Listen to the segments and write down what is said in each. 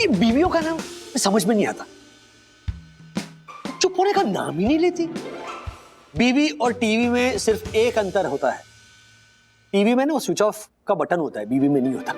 ये बीवियों का नाम समझ में नहीं आता, चुप होने का नाम ही नहीं लेती। बीवी और टीवी में सिर्फ एक अंतर होता है, टीवी में ना वो स्विच ऑफ का बटन होता है, बीवी में नहीं होता।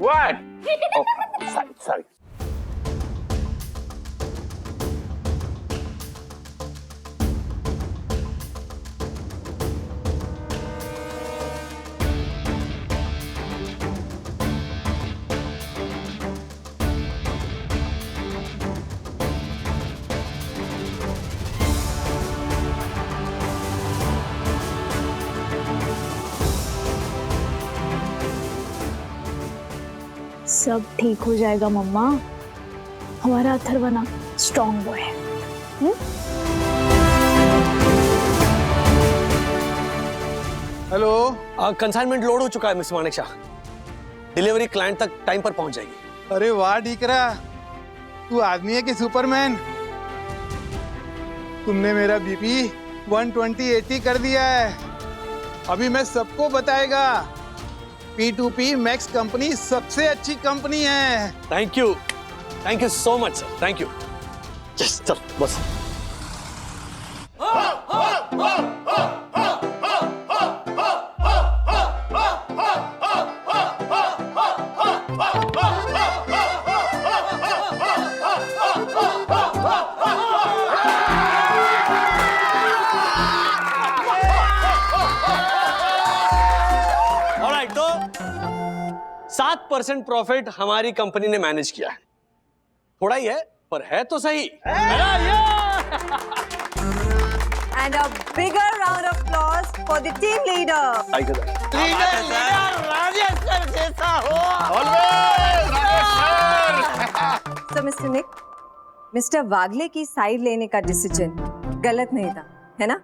What? Oh, sorry. सब ठीक हो जाएगा मम्मा, हमारा अथर्वना स्ट्रॉन्ग बॉय है। हेलो। कंसाइनमेंट लोड हो चुका है miss Manek Shah, delivery client तक टाइम पर पहुंच जाएगी। अरे वाह डीकरा, तू आदमी है कि सुपरमैन। तुमने मेरा बीपी 120/80 कर दिया है। अभी मैं सबको बताएगा, P2P मैक्स कंपनी सबसे अच्छी कंपनी है। Thank you so much sir, thank you. चल बस। ऑलराइट, तो 7% प्रॉफिट हमारी कंपनी ने मैनेज किया है। थोड़ा ही है पर है तो सही। And a bigger round of applause for the team leader. So Mr. Nick, Mr. वागले की साइड लेने का डिसीजन गलत नहीं था, है ना?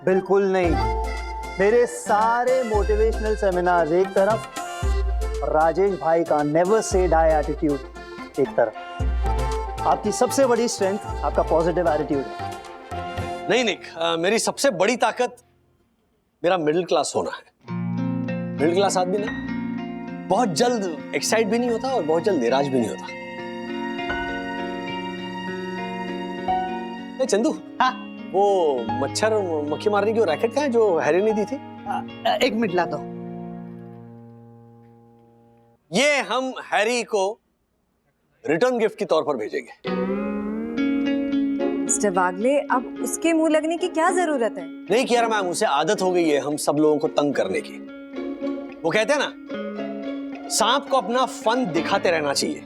बिल्कुल नहीं। मेरे सारे मोटिवेशनल सेमिनार एक तरफ, राजेश भाई का नेवर से डाई एटीट्यूड एक तरफ। आपकी सबसे बड़ी स्ट्रेंथ आपका पॉजिटिव एटीट्यूड है। नहीं निक, मेरी सबसे बड़ी ताकत मेरा मिडिल क्लास होना है। मिडिल क्लास आदमी ना बहुत जल्द एक्साइट भी नहीं होता और बहुत जल्द निराश भी नहीं होता। ए चंदू, हाँ? वो मच्छर मक्खी मारने की वो रैकेट कहाँ है जो हैरी ने दी थी? एक मिनट ला दो। ये हम हैरी को रिटर्न गिफ्ट के तौर पर भेजेंगे। मिस्टर वागले, अब उसके मुंह लगने की क्या जरूरत है? नहीं किया मैम, उसे आदत हो गई है हम सब लोगों को तंग करने की। वो कहते हैं ना, सांप को अपना फन दिखाते रहना चाहिए,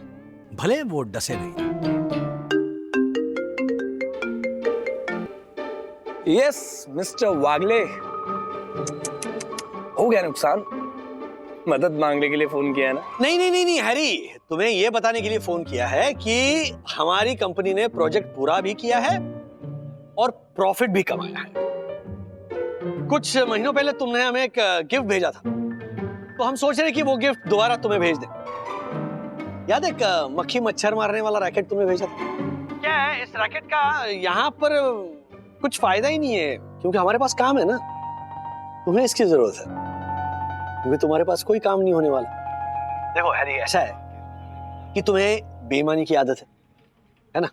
भले वो डसे नहीं। यस मिस्टर वागले, हो गया नुकसान, मदद मांगने के लिए फोन किया है ना? नहीं हैरी, तुम्हें यह बताने के लिए फोन किया है कि हमारी कंपनी ने प्रोजेक्ट पूरा भी किया है और प्रॉफिट भी कमाया है। कुछ महीनों पहले तुमने हमें एक गिफ्ट भेजा था, तो हम सोच रहे कि वो गिफ्ट दोबारा तुम्हें भेज दें। याद है एक मक्खी मच्छर मारने वाला रैकेट तुमने भेजा था? क्या है इस रैकेट का यहाँ पर कुछ फायदा ही नहीं है, क्योंकि हमारे पास काम है ना। तुम्हें इसकी जरूरत है, क्योंकि तुम्हारे पास कोई काम नहीं होने वाला। देखो हैरी, ऐसा है कि तुम्हें बेईमानी की आदत है ना?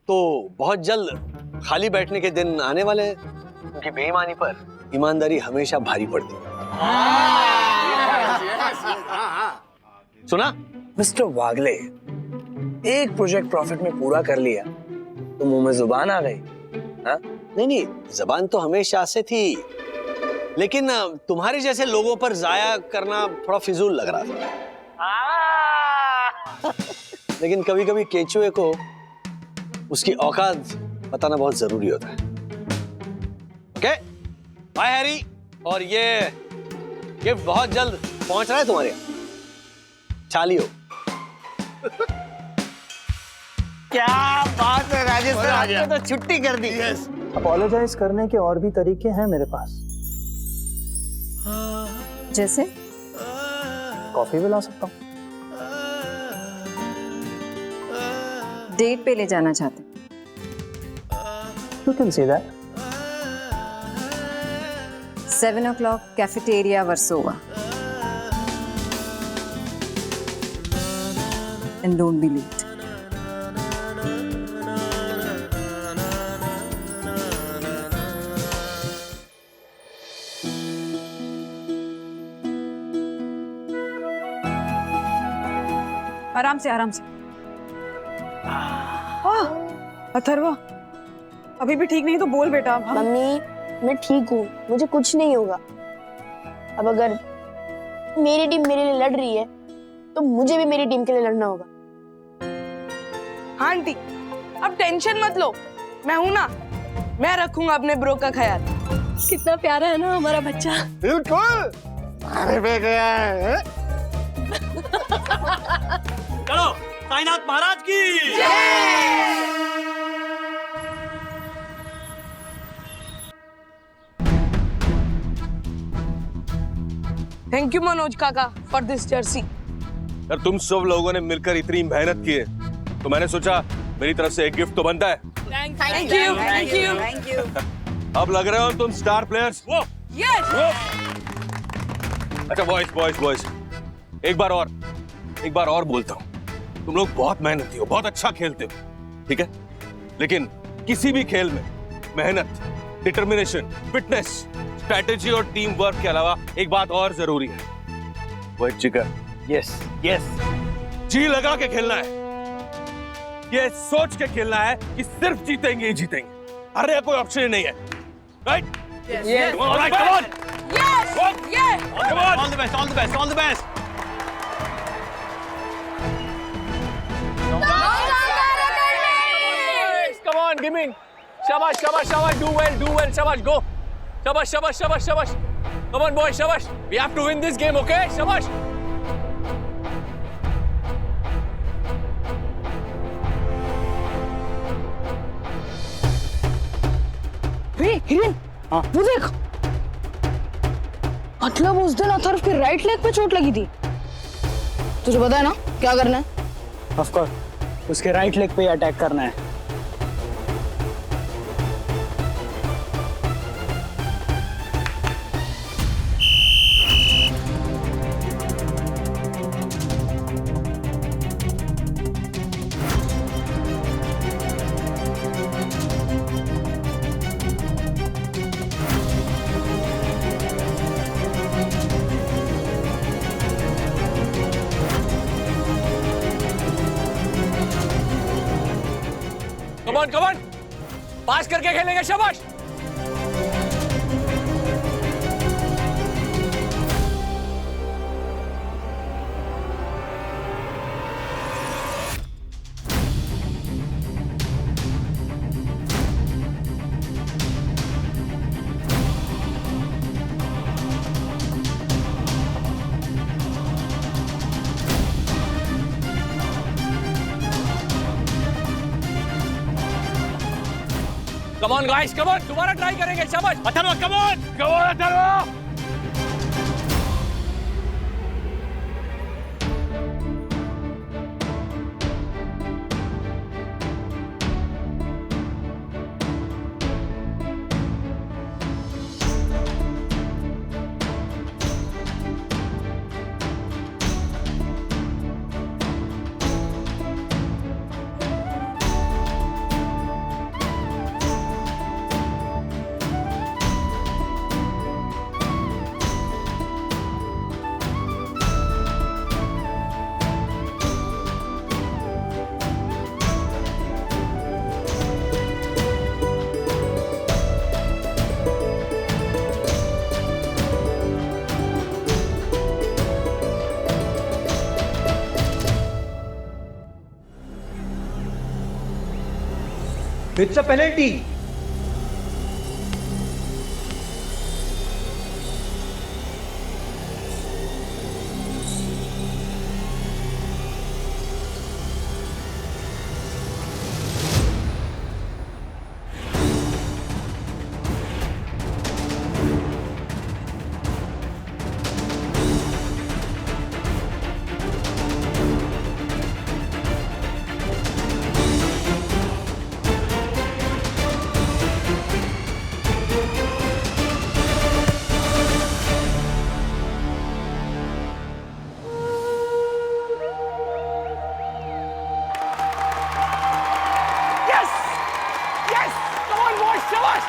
तो बहुत जल्द खाली बैठने के दिन आने वाले हैं, क्योंकि बेईमानी पर ईमानदारी हमेशा भारी पड़ती है। सुना? मिस्टर वागले, एक प्रोजेक्ट प्रॉफिट में पूरा कर लिया तो मुंह में जुबान आ गई। हाँ? नहीं, जबान तो हमेशा से थी, लेकिन तुम्हारे जैसे लोगों पर जाया करना थोड़ा फिजूल लग रहा था। लेकिन कभी कभी केचुए को उसकी औकात बताना बहुत जरूरी होता है। Okay, bye Harry. और ये गिफ्ट बहुत जल्द पहुंच रहा है तुम्हारे यहाँ। चालियो। क्या बात है राजेश सर, आपने तो छुट्टी कर दी। अपोलोजाइज करने के और भी तरीके हैं मेरे पास। जैसे? कॉफी भी ला सकता हूँ। डेट पे ले जाना चाहते? You can say that. 7 o'clock, cafeteria, Warsaw. And don't be late. आराम से आराम से। अथर्व, अभी भी ठीक नहीं तो बोल बेटा। अब हम मम्मी मैं ठीक हूँ, मुझे कुछ नहीं होगा। अब अगर मेरी टीम मेरे लिए लड़ रही है तो मुझे भी मेरी टीम के लिए लड़ना होगा। हाँ आंटी, अब टेंशन मत लो, मैं हूं ना, मैं रखूंगा अपने ब्रो का ख्याल। कितना प्यारा है ना हमारा बच्चा। बिल्कुल, अरे बे गया है। चलो, साईनाथ महाराज की। थैंक यू मनोज काका फॉर दिस जर्सी। यार तुम सब लोगों ने मिलकर इतनी मेहनत की है तो मैंने सोचा मेरी तरफ से एक गिफ्ट तो बनता है। Thank you thank you. अब लग रहे हो तुम स्टार प्लेयर्स। वो यस। अच्छा बॉयज एक बार और बोलता हूँ, तुम लोग बहुत मेहनती हो, बहुत अच्छा खेलते हो, ठीक है, लेकिन किसी भी खेल में मेहनत, डिटर्मिनेशन, फिटनेस, स्ट्रैटेजी और टीम वर्क के अलावा एक बात और जरूरी है, वो है जिगर। यस। जी लगा के खेलना है, ये सोच के खेलना है कि सिर्फ जीतेंगे ही जीतेंगे, हारने का कोई ऑप्शन ही नहीं है, right? Yes. Come on, right, come on. Yes. Yes. Come on. All the best. Come on, give me. Shabash. Do well. Shabash, go. Shabash. Come on, boys. Shabash. We have to win this game, okay? Shabash. Hiren, वो देख, मतलब उस दिन अथर्व के right leg पे चोट लगी थी। तुझे पता है ना क्या करना है? ऑफ कोर्स, उसके राइट लेग पे अटैक करना है। Come on. पास करके खेलेंगे, शाबाश। Come on guys, come on, दोबारा ट्राई करेंगे, शाबाश। Atharva, come on, Atharva. It's a penalty. Yes! Yes! Come on, boys! Shabash!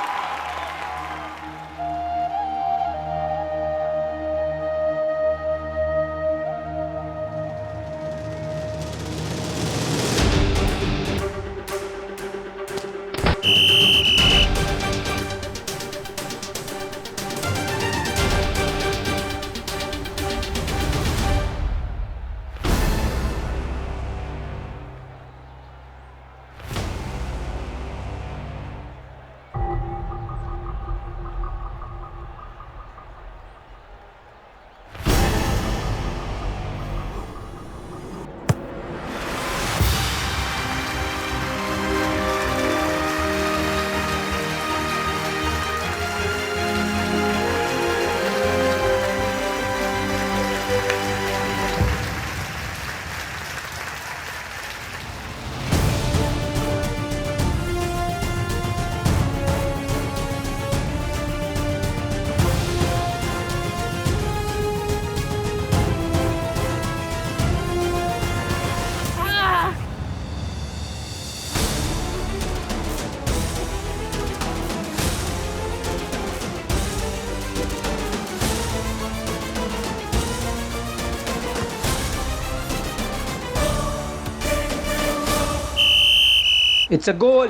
It's a goal.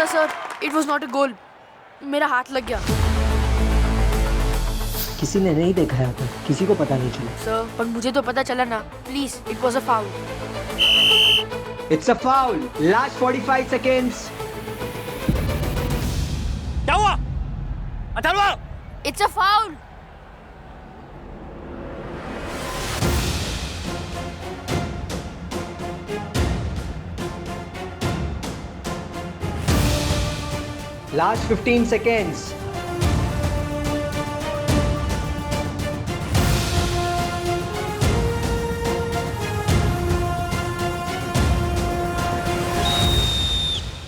Sir, it was not a goal. मेरा हाथ लग गया। किसी ने नहीं देखा है, किसी को पता नहीं चला। सर, पर मुझे तो पता चला ना। Please, it was a foul. It's a foul. Last 45 seconds. क्या हुआ? Atharva! It's a foul. Last 15 seconds.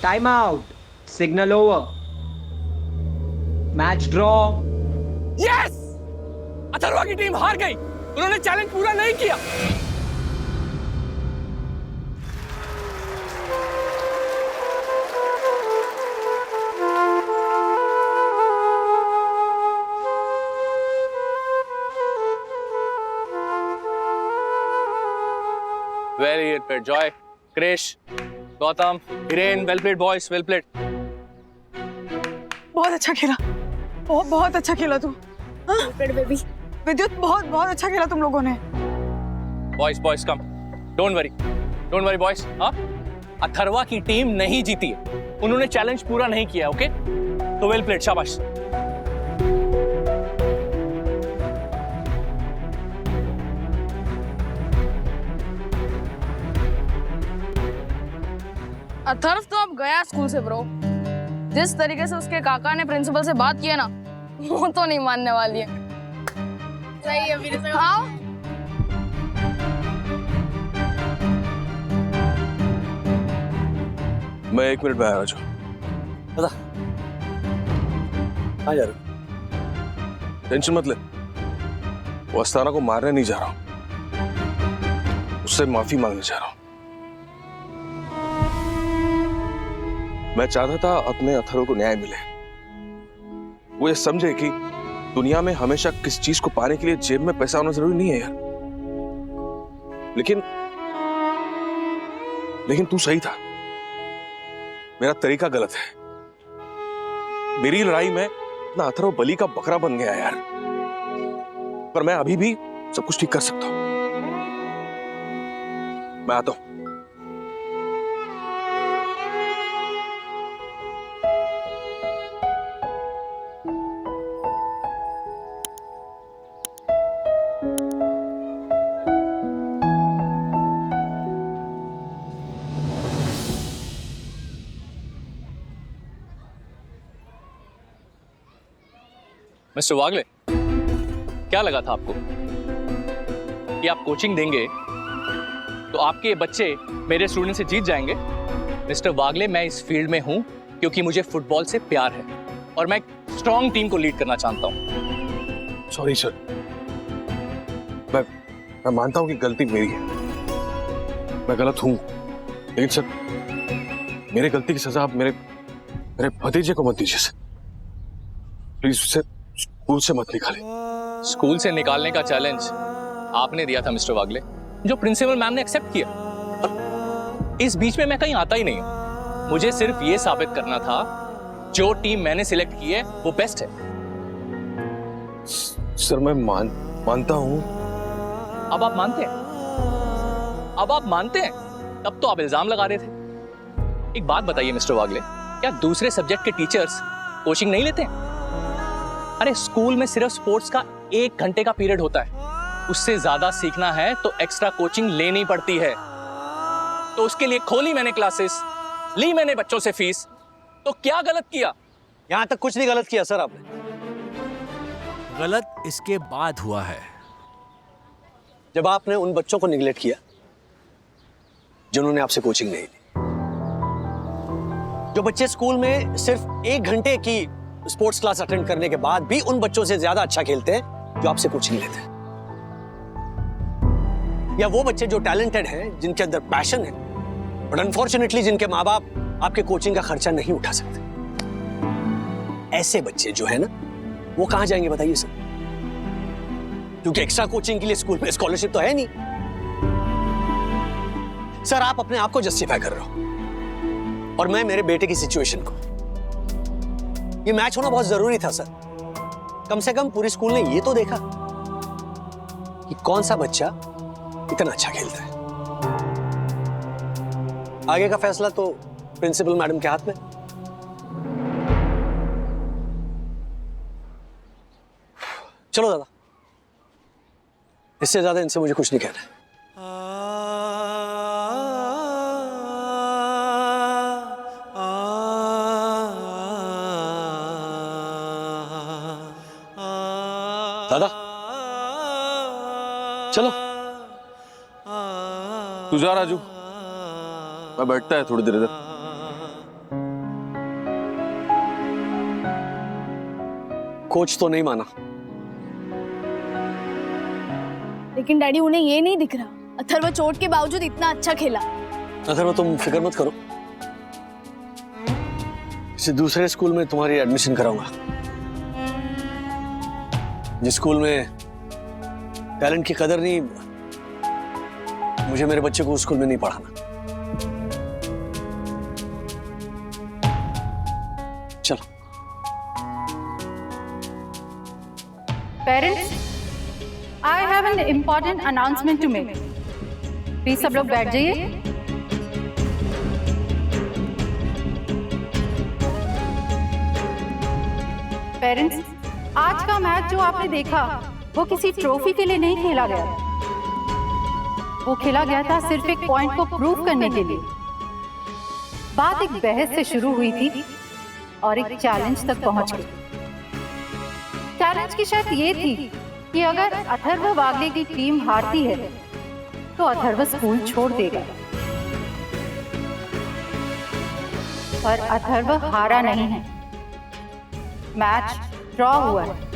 Time out. Signal over. Match draw. Yes! Atharva की टीम हार गई। उन्होंने चैलेंज पूरा नहीं किया। Very well played, Joy, Krish, Gautam, Hiren, well played, boys, well played. बहुत अच्छा खेला, बहुत अच्छा खेला तू। बेबी। विद्युत बहुत अच्छा खेला तुम लोगों ने। Boys, come. Don't worry, boys. हाँ? अथर्वा की टीम नहीं जीती है। उन्होंने चैलेंज पूरा नहीं किया, ओके? तो well played, शाबाश। अथर्व तो अब गया स्कूल से ब्रो। जिस तरीके से उसके काका ने प्रिंसिपल से बात की है ना, वो तो नहीं मानने वाली है। सही है मेरे से। हाँ? मैं 1 मिनट में आ रहा हूँ। बता कहाँ जा रहे हो? टेंशन मत ले, वो अस्ताना को मारने नहीं जा रहा हूँ, उससे माफी मांगने जा रहा हूँ। मैं चाहता था अपने अथर्व को न्याय मिले, वो ये समझे कि दुनिया में हमेशा किस चीज को पाने के लिए जेब में पैसा होना जरूरी नहीं है यार। लेकिन तू सही था, मेरा तरीका गलत है। मेरी लड़ाई में ना अथर्व बलि का बकरा बन गया यार, पर मैं अभी भी सब कुछ ठीक कर सकता हूं। मैं आता हूं। मिस्टर वागले, क्या लगा था आपको कि आप कोचिंग देंगे तो आपके ये बच्चे मेरे स्टूडेंट से जीत जाएंगे? मिस्टर वागले, मैं इस फील्ड में हूं क्योंकि मुझे फुटबॉल से प्यार है और मैं एक स्ट्रॉन्ग टीम को लीड करना चाहता हूं। सॉरी सर, मैं मानता हूं कि गलती मेरी है, मैं गलत हूं, लेकिन सर मेरी गलती की सजा आप मेरे भतीजे को मत दीजिए सर। प्लीज उसे स्कूल से मत निकालें। स्कूल से निकालने का चैलेंज आपने दिया था मिस्टर वागले, जो प्रिंसिपल मैम ने एक्सेप्ट किया। इस बीच में मैं कहीं आता ही नहीं हूं। मुझे सिर्फ ये साबित करना था जो टीम मैंने सिलेक्ट की है वो बेस्ट है। सर मैं मानता हूं। अब आप मानते हैं? अब आप मानते हैं? तब तो आप इल्जाम लगा रहे थे। एक बात बताइए मिस्टर वागले, क्या दूसरे सब्जेक्ट के टीचर्स कोचिंग नहीं लेते हैं? अरे स्कूल में सिर्फ स्पोर्ट्स का 1 घंटे का पीरियड होता है, उससे ज्यादा सीखना है तो एक्स्ट्रा कोचिंग लेनी पड़ती है। तो उसके लिए खोली मैंने क्लासेस, ली मैंने बच्चों से फीस, तो क्या गलत किया? यहां तक कुछ नहीं गलत किया सर आपने। गलत इसके बाद हुआ है जब आपने उन बच्चों को निगलेक्ट किया जिन्होंने आपसे कोचिंग नहीं ली, जो बच्चे स्कूल में सिर्फ 1 घंटे की स्पोर्ट्स क्लास अटेंड करने के बाद भी उन बच्चों से ज्यादा अच्छा खेलते हैं जो आपसे कोचिंग लेते हैं, या वो बच्चे जो टैलेंटेड हैं, जिनके अंदर पैशन है, बट अनफॉर्चुनेटली जिनके माँ बाप आपके कोचिंग का खर्चा नहीं उठा सकते। ऐसे बच्चे जो है ना, वो कहां जाएंगे बताइए सर? क्योंकि एक्स्ट्रा कोचिंग के लिए स्कूल में स्कॉलरशिप तो है नहीं। सर आप अपने आप को जस्टिफाई कर रहे हो और मैं मेरे बेटे की सिचुएशन को। ये मैच होना बहुत जरूरी था सर। कम से कम पूरे स्कूल ने ये तो देखा कि कौन सा बच्चा इतना अच्छा खेलता है। आगे का फैसला तो प्रिंसिपल मैडम के हाथ में। चलो दादा, इससे ज्यादा इनसे मुझे कुछ नहीं कहना है। दादा चलो। तू जा राजू, मैं बैठता है थोड़ी देर इधर। कोच तो नहीं माना, लेकिन डैडी उन्हें ये नहीं दिख रहा अथर्व चोट के बावजूद इतना अच्छा खेला। अथर्व तुम फिक्र मत करो, किसी दूसरे स्कूल में तुम्हारी एडमिशन कराऊंगा, जिस स्कूल में टैलेंट की कदर नहीं। मुझे मेरे बच्चे को उस स्कूल में नहीं पढ़ाना। चलो। Parents, I have an important announcement to make. Please सब लोग बैठ जाइए। पेरेंट्स, आज का मैच जो आपने देखा वो किसी ट्रॉफी के लिए नहीं खेला गया, वो खेला गया था सिर्फ एक पॉइंट को प्रूव करने के लिए। बात एक बहस से शुरू हुई थी और एक चैलेंज तक पहुंच गई। चैलेंज की शर्त ये थी कि अगर अथर्व वागले की टीम हारती है तो अथर्व स्कूल छोड़ देगा, पर अथर्व हारा नहीं है, मैच ड्रॉ हुआ है।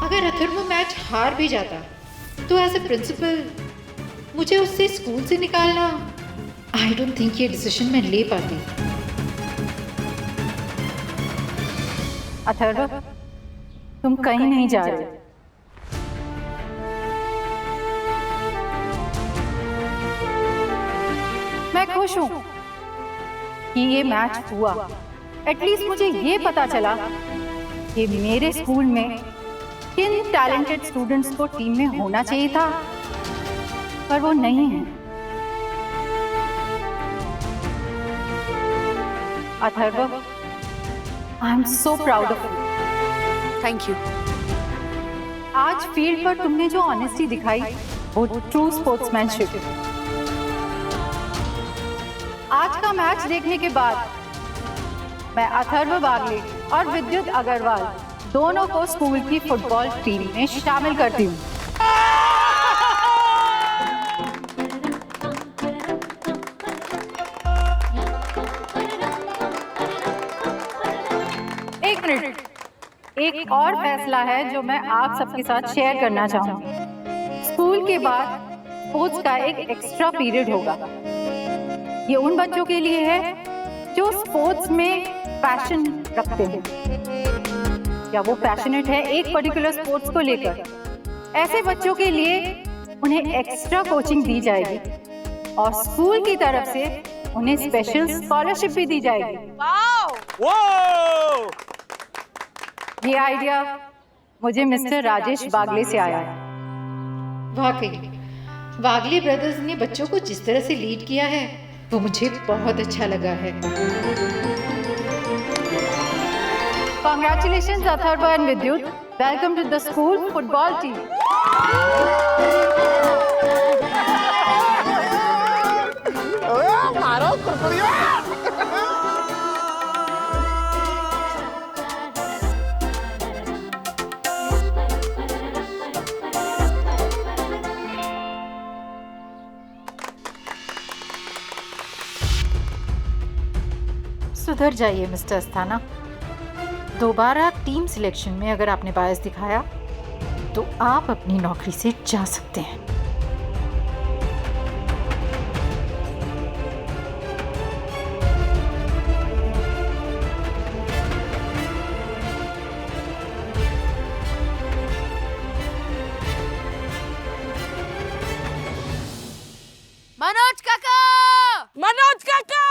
अगर अथर्व मैच हार भी जाता तो एज ए प्रिंसिपल मुझे उससे स्कूल से निकालना, आई डोंट थिंक ये डिसीजन मैं ले पाती। अथर्व, तुम कहीं नहीं जा रहे। मैं खुश हूं कि ये मैच हुआ। एटलीस्ट मुझे ये पता चला कि मेरे स्कूल में किन टैलेंटेड स्टूडेंट्स को टीम में होना चाहिए था, पर वो नहीं है। Atharva, I am so proud of you. Thank you. आज फील्ड पर तुमने जो ऑनेस्टी दिखाई, वो ट्रू स्पोर्ट्समैनशिप। आज का मैच देखने के बाद मैं अथर्व बागले और विद्युत अग्रवाल दोनों को स्कूल की फुटबॉल टीम में शामिल करती हूँ। एक मिनट, एक और फैसला है जो मैं आप सबके साथ शेयर करना चाहूंगी। स्कूल के बाद स्पोर्ट्स का एक एक्स्ट्रा पीरियड होगा। ये उन बच्चों के लिए है जो स्पोर्ट्स में पैशन रखते हैं या वो पैशनेट है एक पर्टिकुलर स्पोर्ट्स को लेकर। ऐसे बच्चों के लिए उन्हें एक्स्ट्रा कोचिंग दी जाएगी और स्कूल की तरफ से उन्हें स्पेशल स्कॉलरशिप भी दी जाएगी। ये आइडिया मुझे मिस्टर राजेश बागले से आया है। वाकई वागले ब्रदर्स ने बच्चों को जिस तरह से लीड किया है वो मुझे बहुत अच्छा लगा है। Congratulations अथर्व and विद्युत। Welcome to the school football team. सुधर जाइए मिस्टर अस्थाना। दोबारा टीम सिलेक्शन में अगर आपने बायस दिखाया तो आप अपनी नौकरी से जा सकते हैं। मनोज काका! मनोज काका!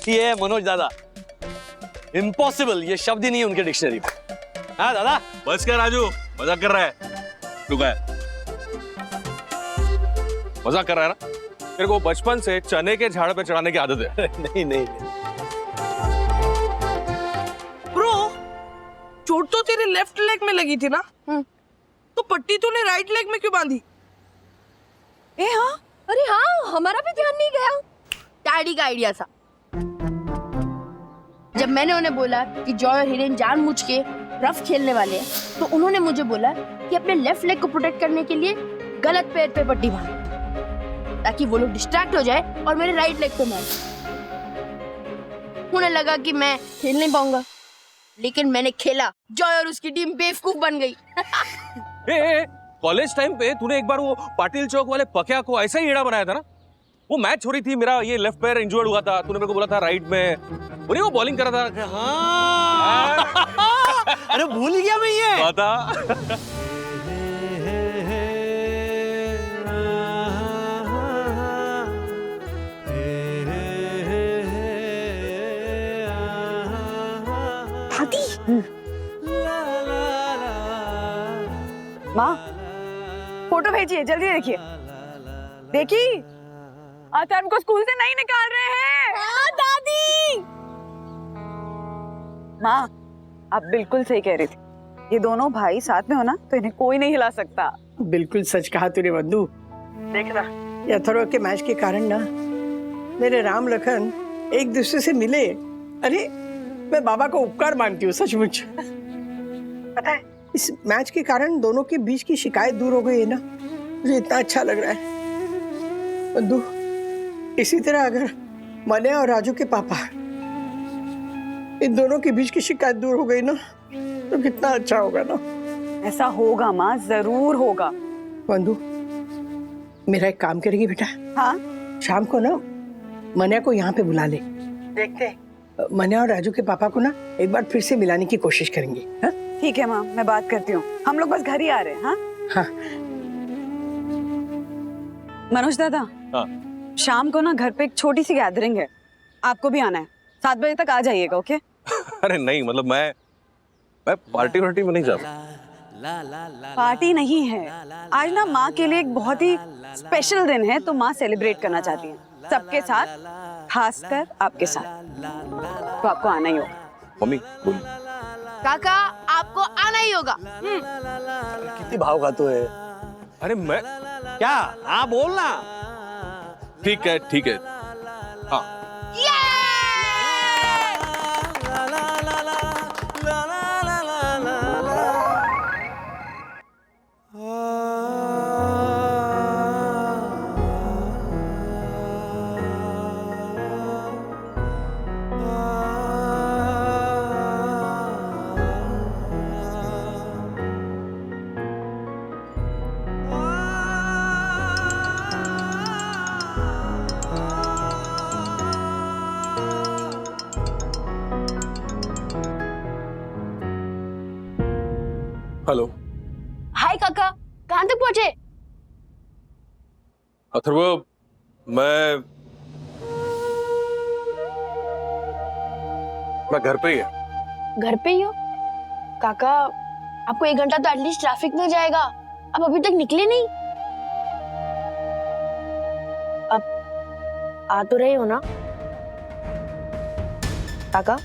ये है मनोज दादा। इम्पॉसिबल ये शब्द ही नहीं है उनके डिक्शनरी में। हाँ दादा, बस कर राजू, मजाक कर रहा है। रुका है, मजाक कर रहा है ना? तेरे को बचपन से चने के झाड़ पे चढ़ाने की आदत है। नहीं नहीं ब्रो, चोट तो तेरे लेफ्ट लेग में लगी थी ना? तो पट्टी तूने राइट लेग में क्यों बांधी? हाँ, अरे हाँ, हमारा भी ध्यान नहीं गया। डैडी का आइडिया था। जब मैंने उन्हें बोला कि जॉय और हिरेन जानबूझ के रफ खेलने वाले हैं, तो उन्होंने मुझे बोला कि अपने लेफ्ट लेग को प्रोटेक्ट करने के लिए गलत पैर पे पट्टी बांध, ताकि वो लोग डिस्ट्रैक्ट हो जाए और मेरे राइट लेग पे मारे। उन्हें लगा कि मैं खेल नहीं पाऊंगा, लेकिन मैंने खेला। जॉय और उसकी टीम बेवकूफ बन गई। कॉलेज टाइम पे तूने एक बार वो पाटिल चौक वाले पकिया को ऐसा ही एड़ा बनाया था ना? वो मैच हो रही थी, मेरा ये लेफ्ट पैर इंजर्ड हुआ था, तूने मेरे को बोला था राइट में, और वो बॉलिंग कर रहा था। हाँ। अरे भूल ही गया मैं ये। पता। माँ, फोटो भेजिए, जल्दी देखिए। देखी, अथर्व को स्कूल से नहीं निकाल रहे हैं। दादी। माँ, आप बिल्कुल सही कह रही थी। ये दोनों भाई साथ में हो ना, तो इन्हें कोई नहीं हिला सकता। बिल्कुल सच कहा तूने बंधु। देखना, ये अथर्व के मैच के कारण ना मेरे राम लखन एक दूसरे से मिले। अरे मैं बाबा को उपकार मानती हूँ सचमुच। पता है, इस मैच के कारण दोनों के बीच की शिकायत दूर हो गई है ना, मुझे इतना अच्छा लग रहा है। बंधु, इसी तरह अगर मने और राजू के पापा, इन दोनों के बीच की शिकायत दूर हो गई ना, तो कितना अच्छा होगा ना। ऐसा होगा माँ, जरूर होगा। वंदू, मेरा एक काम करेगी बेटा? हाँ शाम को ना मन्या को यहाँ पे बुला ले। देखते हैं मन्या और राजू के पापा को ना एक बार फिर से मिलाने की कोशिश करेंगे। हाँ ठीक है माँ, मैं बात करती हूँ। हम लोग बस घर ही आ रहे हैं। हाँ हाँ। मनोज दादा, हाँ। शाम को ना घर पे एक छोटी सी गैदरिंग है, आपको भी आना है। 7 बजे तक आ जाइएगा। ओके? अरे नहीं, मतलब मैं पार्टी वार्टी में नहीं जा रहा। पार्टी नहीं है आज ना, माँ के लिए एक बहुत ही स्पेशल दिन है, तो माँ सेलिब्रेट करना चाहती है सबके साथ, खासकर आपके साथ, तो आपको आना ही होगा। मम्मी बोल। काका आपको आना ही होगा। कितनी भाव का तू है। अरे मैं क्या? हाँ बोलना। ठीक है हाँ। हेलो। हाय काका, कहाँ तक पहुँचे? अथर्व, मैं घर पे ही है। घर पे ही हो? काका आपको 1 घंटा तो एटलीस्ट ट्रैफिक में जाएगा, अब अभी तक निकले नहीं। अब आ तो रहे हो ना काका?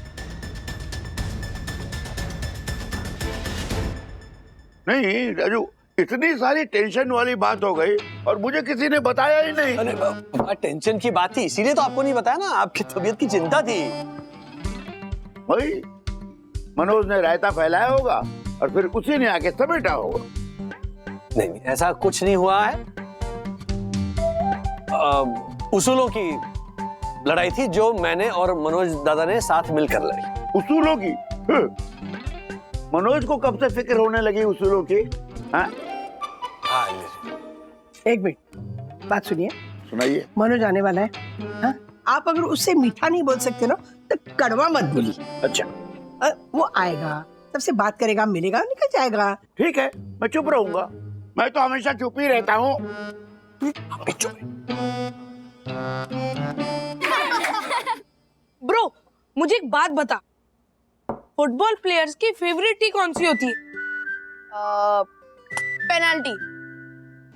नहीं राजू, इतनी सारी टेंशन वाली बात हो गई और मुझे किसी ने बताया ही नहीं। अरे टेंशन की बात थी, इसीलिए तो आपको नहीं बताया ना, आपकी तबीयत की चिंता थी। भाई मनोज ने रायता फैलाया होगा और फिर उसी ने आके समेटा होगा। नहीं, ऐसा कुछ नहीं हुआ है। उसूलों की लड़ाई थी जो मैंने और मनोज दादा ने साथ मिलकर लड़ी। उसूलों की? मनोज को कब से फिक्र होने लगी उसूलों की? हाँ? एक मिनट, बात सुनिए। सुनाइए। मनोज आने वाला है। हाँ? आप अगर उससे मीठा नहीं बोल सकते ना तो कड़वा मत बोली। अच्छा। वो आएगा, सबसे बात करेगा, मिलेगा, निकल जाएगा। ठीक है, मैं चुप रहूंगा। मैं तो हमेशा चुप ही रहता हूँ। ब्रो, मुझे एक बात बता, फुटबॉल प्लेयर्स की फेवरेट टी कौन सी होती है? पेनल्टी।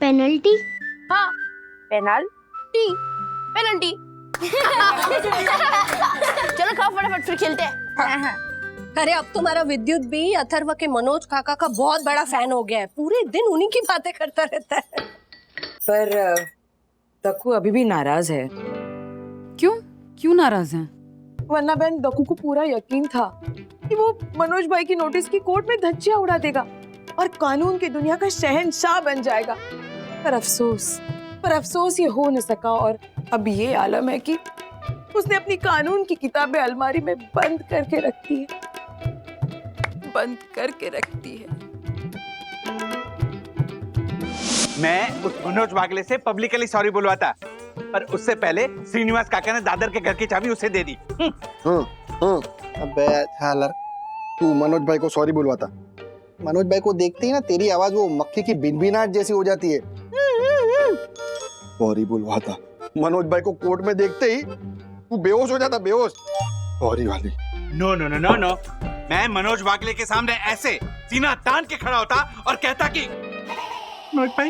पेनल्टी? हाँ, पेनल्टी, पेनल्टी। चलो खाओ फटाफट, फिर खेलते हैं। अरे अब तुम्हारा विद्युत भी अथर्व के मनोज काका का बहुत बड़ा फैन हो गया है, पूरे दिन उन्हीं की बातें करता रहता है। पर दक्कू अभी भी नाराज है। क्यों नाराज हैं? वरना बहन, दक्कू को पूरा यकीन था कि वो मनोज भाई की नोटिस की कोर्ट में धज्जियां उड़ा देगा और कानून की दुनिया का शहंशाह बन जाएगा। पर अफसोस ये हो न सका और अब ये आलम है कि उसने अपनी कानून की किताबें अलमारी में बंद करके रखती है। मैं उस मनोज वागले से पब्लिकली सॉरी बुलवाता, पर उससे पहले श्रीनिवास काका ने दादर के घर की चाबी उसे दे दी। अबे हालर, तू मनोज भाई को सॉरी बुलवाता। मनोज भाई को देखते ही ना तेरी आवाज वो मक्खी की बिनबिनाहट जैसी हो जाती है। सॉरी बुलवाता। मनोज भाई को कोर्ट में देखते ही तू बेहोश हो जाता, बेहोश। सॉरी वाली। No no no no no, मैं मनोज वागले के सामने ऐसे सीना तान के खड़ा होता और कहता कि मनोज भाई।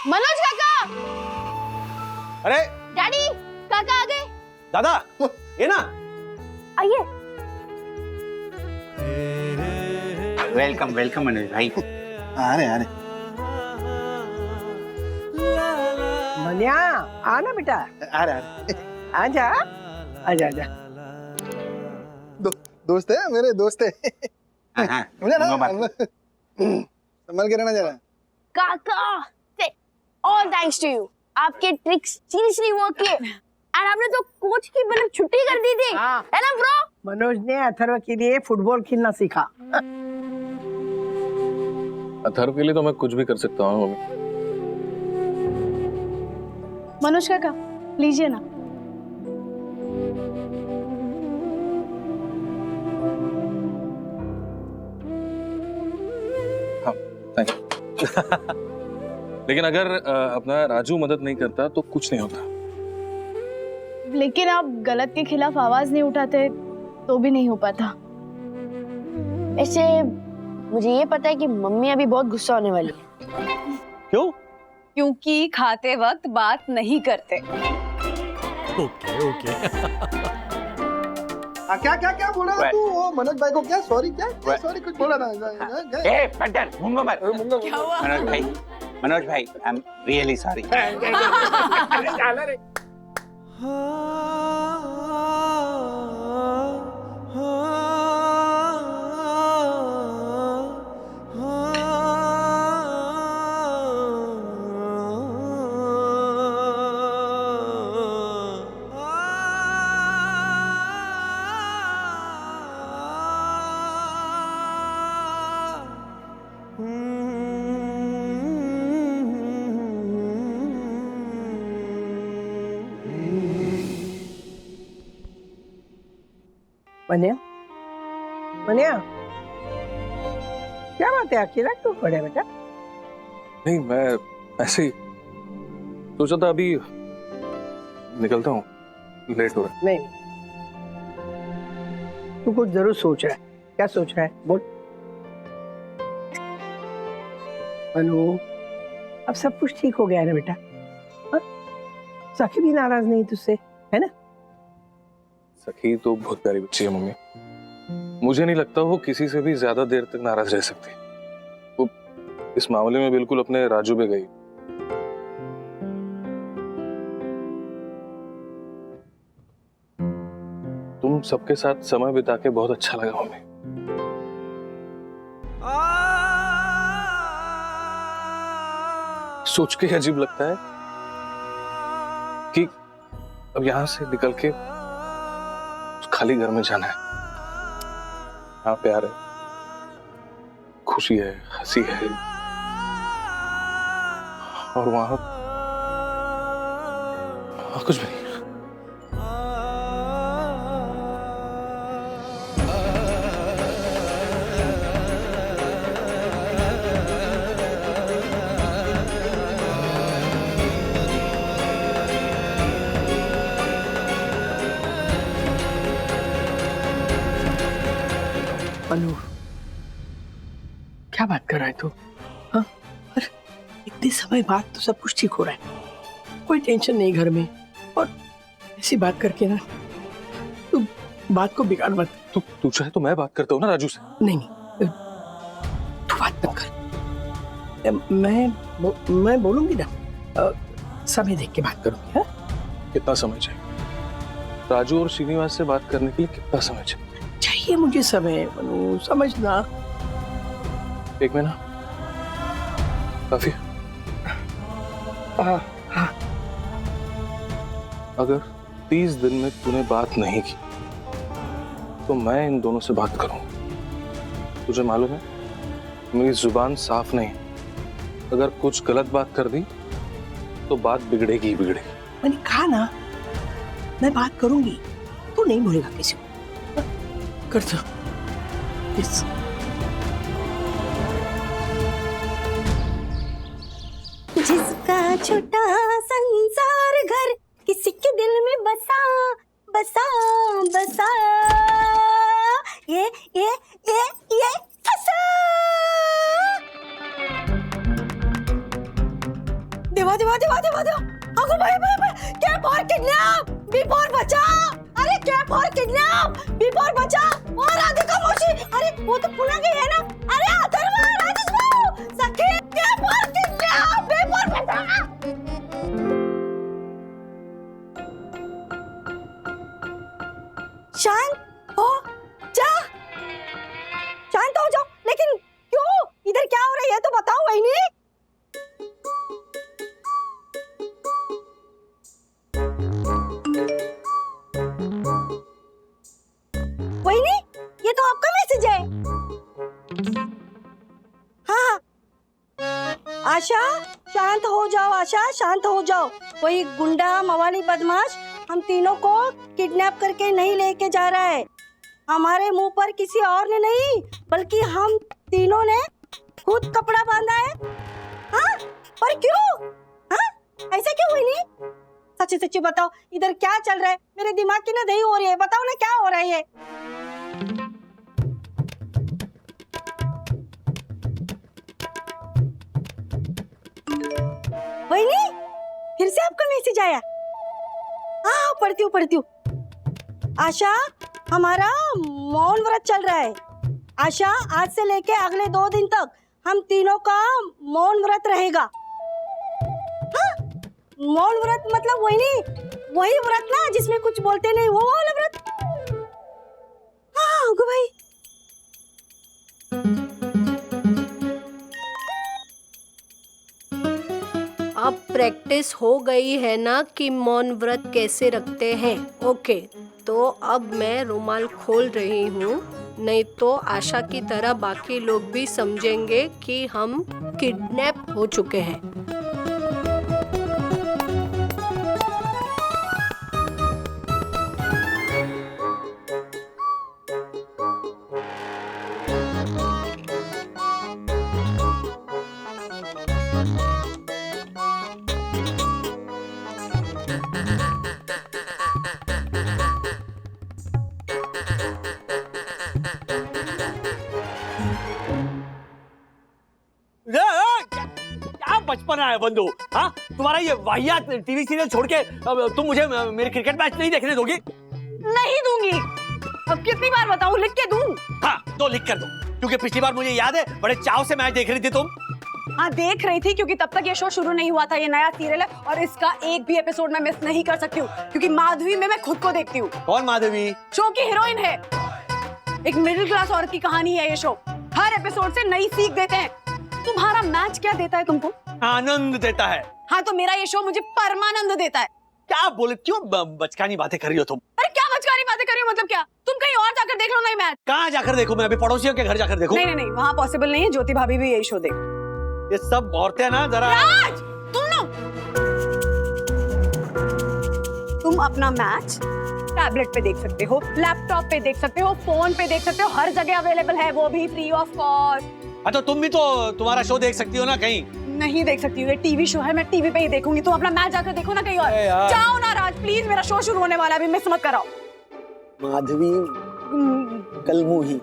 मनोज काका! अरे डैडी, काका आ गए। दादा, ये ना आइए। वेलकम मनोज भाई। अरे मन्या, आना बेटा। अरे आजा। दोस्त है, मेरे दोस्त है। मुझे ना संभल के रहना जरा। काका, ऑल थैंक्स टू यू। आपके ट्रिक्स सीरियसली वर्क किए और आपने तो कोच की मतलब छुट्टी कर दी थी, है ना ब्रो? मनोज ने अथर्व के लिए फुटबॉल खेलना सीखा। अथर्व के लिए तो मैं कुछ भी कर सकता हूँ मम्मी। मनोज काका लीजिए ना। हाँ थैंक यू। लेकिन अगर अपना राजू मदद नहीं करता तो कुछ नहीं होता। लेकिन आप गलत के खिलाफ आवाज नहीं उठाते तो भी नहीं हो पाता। ऐसे मुझे ये पता है कि मम्मी अभी बहुत गुस्सा होने वाली है। क्यों? क्योंकि खाते वक्त बात नहीं करते। Okay okay. क्या क्या क्या बोला था तू? वो मनोज भाई को क्या सॉरी क्या सॉरी कुछ बोला था? ए पंटर मुंगो मत। क्या हुआ? मनोज भाई आई एम रियली सॉरी। मनिया मनिया क्या बात है, अकेला क्यों खड़े बेटा? नहीं मैं ऐसे ही सोचा था अभी निकलता हूँ, लेट हो रहा है। नहीं तू कुछ जरूर सोच रहा है। क्या सोच रहा है बोल। मनु अब सब कुछ ठीक हो गया है ना बेटा? हाँ? सखी भी नाराज नहीं तुझसे है ना? सखी तो बहुत प्यारी बच्ची है मम्मी। मुझे नहीं लगता वो किसी से भी ज्यादा देर तक नाराज रह सकती। वो इस मामले में बिल्कुल अपने राजू पे गई। तुम सबके साथ समय बिता के बहुत अच्छा लगा मम्मी। सोच के अजीब लगता है कि अब यहां से निकल के खाली घर में जाना है। हाँ प्यार है, खुशी है, हंसी है, और वहां कुछ भी नहीं। मनु क्या बात कर रहा है तू? हाँ? अरे इतने समय बाद तो सब कुछ ठीक हो रहा है, कोई टेंशन नहीं घर में। और ऐसी बात करके ना तू बात को बिगाड़ मत। तू चाहे तो मैं बात करता हूँ ना राजू से। नहीं तू बात मत कर। मैं बोलूंगी ना, समय देख के बात करूंगी। हाँ? कितना समय चाहिए राजू और श्रीनिवास से बात करने के लिए? कितना समय चाहिए? चाहिए मुझे समय मनु, समझना। एक महीना काफी? हाँ। अगर 30 दिन में तूने बात नहीं की तो मैं इन दोनों से बात करूं। तुझे मालूम है मेरी जुबान साफ नहीं। अगर कुछ गलत बात कर दी तो बात बिगड़ेगी ही बिगड़ेगी। मैंने कहा ना मैं बात करूंगी, तू नहीं बोलेगा किसी को। कर दो इस जिसका छोटा संसार घर किसी के दिल में बसा बसा बसा, ये फसा। देवा देवा देवा देवा देवा, आगो भाई कैप और किडनैप, बिफोर बचा। अरे कैप और किडनैप, बिफोर बचा। और राधिका मौसी, अरे वो तो पुणे गई है ना। अरे अथर्व, राजेश बाबू, सखी, कैप और किडनैप, बिफोर बचा। शांत हो जा, शांत हो जाओ। लेकिन क्यों? इधर क्या हो रहा है तो बताओ वहीनी। वहीनी, ये तो आपका मैसेज है। हाँ शांत हो जाओ आशा, शांत हो जाओ। कोई गुंडा मवाली बदमाश हम तीनों को किडनैप करके नहीं लेके जा रहा है। हमारे मुंह पर किसी और ने नहीं, बल्कि हम तीनों ने खुद कपड़ा बांधा है। हाँ? पर क्यों? हाँ? ऐसे क्यों हुई नहीं? सच्ची सच्ची बताओ, इधर क्या चल रहा है? मेरे दिमाग की ना दही हो रही है, बताओ ना क्या हो रहा है ये? वही फिर से आपका मैसेज आया? हाँ पढ़ती हूँ। आशा, हमारा मौन व्रत चल रहा है। आशा, आज से लेके अगले 2 दिन तक हम तीनों का मौन व्रत रहेगा। हाँ? मौन व्रत मतलब वही व्रत ना जिसमें कुछ बोलते नहीं, वो वाला व्रत। हाँ गो भाई। अब प्रैक्टिस हो गई है ना कि मौन व्रत कैसे रखते हैं। ओके, तो अब मैं रुमाल खोल रही हूँ, नहीं तो आशा की तरह बाकी लोग भी समझेंगे कि हम किडनैप हो चुके हैं। क्या बचपना है बंधु? हाँ, तुम्हारा ये वाहियात टीवी सीरियल छोड़ के अब तुम मुझे मेरे क्रिकेट मैच नहीं देखने दोगी? नहीं दूंगी। अब कितनी बार बताऊं, लिख के दूं? हाँ, तो लिख कर दो, क्योंकि पिछली बार मुझे याद है बड़े चाव से मैच देख रही थी तुम। हाँ देख रही थी, क्योंकि तब तक ये शो शुरू नहीं हुआ था। ये नया सीरियल है और इसका एक भी एपिसोड मैं मिस नहीं कर सकती हूँ, क्योंकि माधवी में मैं खुद को देखती हूँ। कौन माधवी? शो की हीरोइन है। एक मिडिल क्लास औरत की कहानी है ये शो। हर एपिसोड से नई सीख देते हैं। तुम्हारा मैच क्या देता है तुमको? आनंद देता है। हाँ, तो मेरा ये शो मुझे परमानंद देता है। क्या बोले, क्यों बचकानी बातें कर रही हो तुम? अरे क्या बचकानी बातें कर रही हो, मतलब क्या? तुम कहीं और जाकर देख लो ना ये मैच। कहाँ जाकर देखूं मैं? अभी पड़ोसियों के घर जाकर देखूं? नहीं, वहाँ पॉसिबल नहीं है। ज्योति भाभी भी यही शो देख। ये सब औरतें ना जरा। राज, तुम अपना मैच टैबलेट पे देख सकते हो, लैपटॉप पे देख सकते हो, फोन पे देख सकते हो, हर जगह अवेलेबल है, वो भी फ्री ऑफ कॉस्ट। अच्छा, तुम भी तो तुम्हारा शो देख सकती हो ना कहीं? नहीं देख सकती हूँ, ये टीवी शो है, मैं टीवी पे ही देखूंगी। तुम अपना मैच जाकर देखो ना कहीं और। जाओ ना राज, प्लीज, मेरा शो शुरू होने वाला है, अभी मिस मत कराओ। माधवी कलमुही।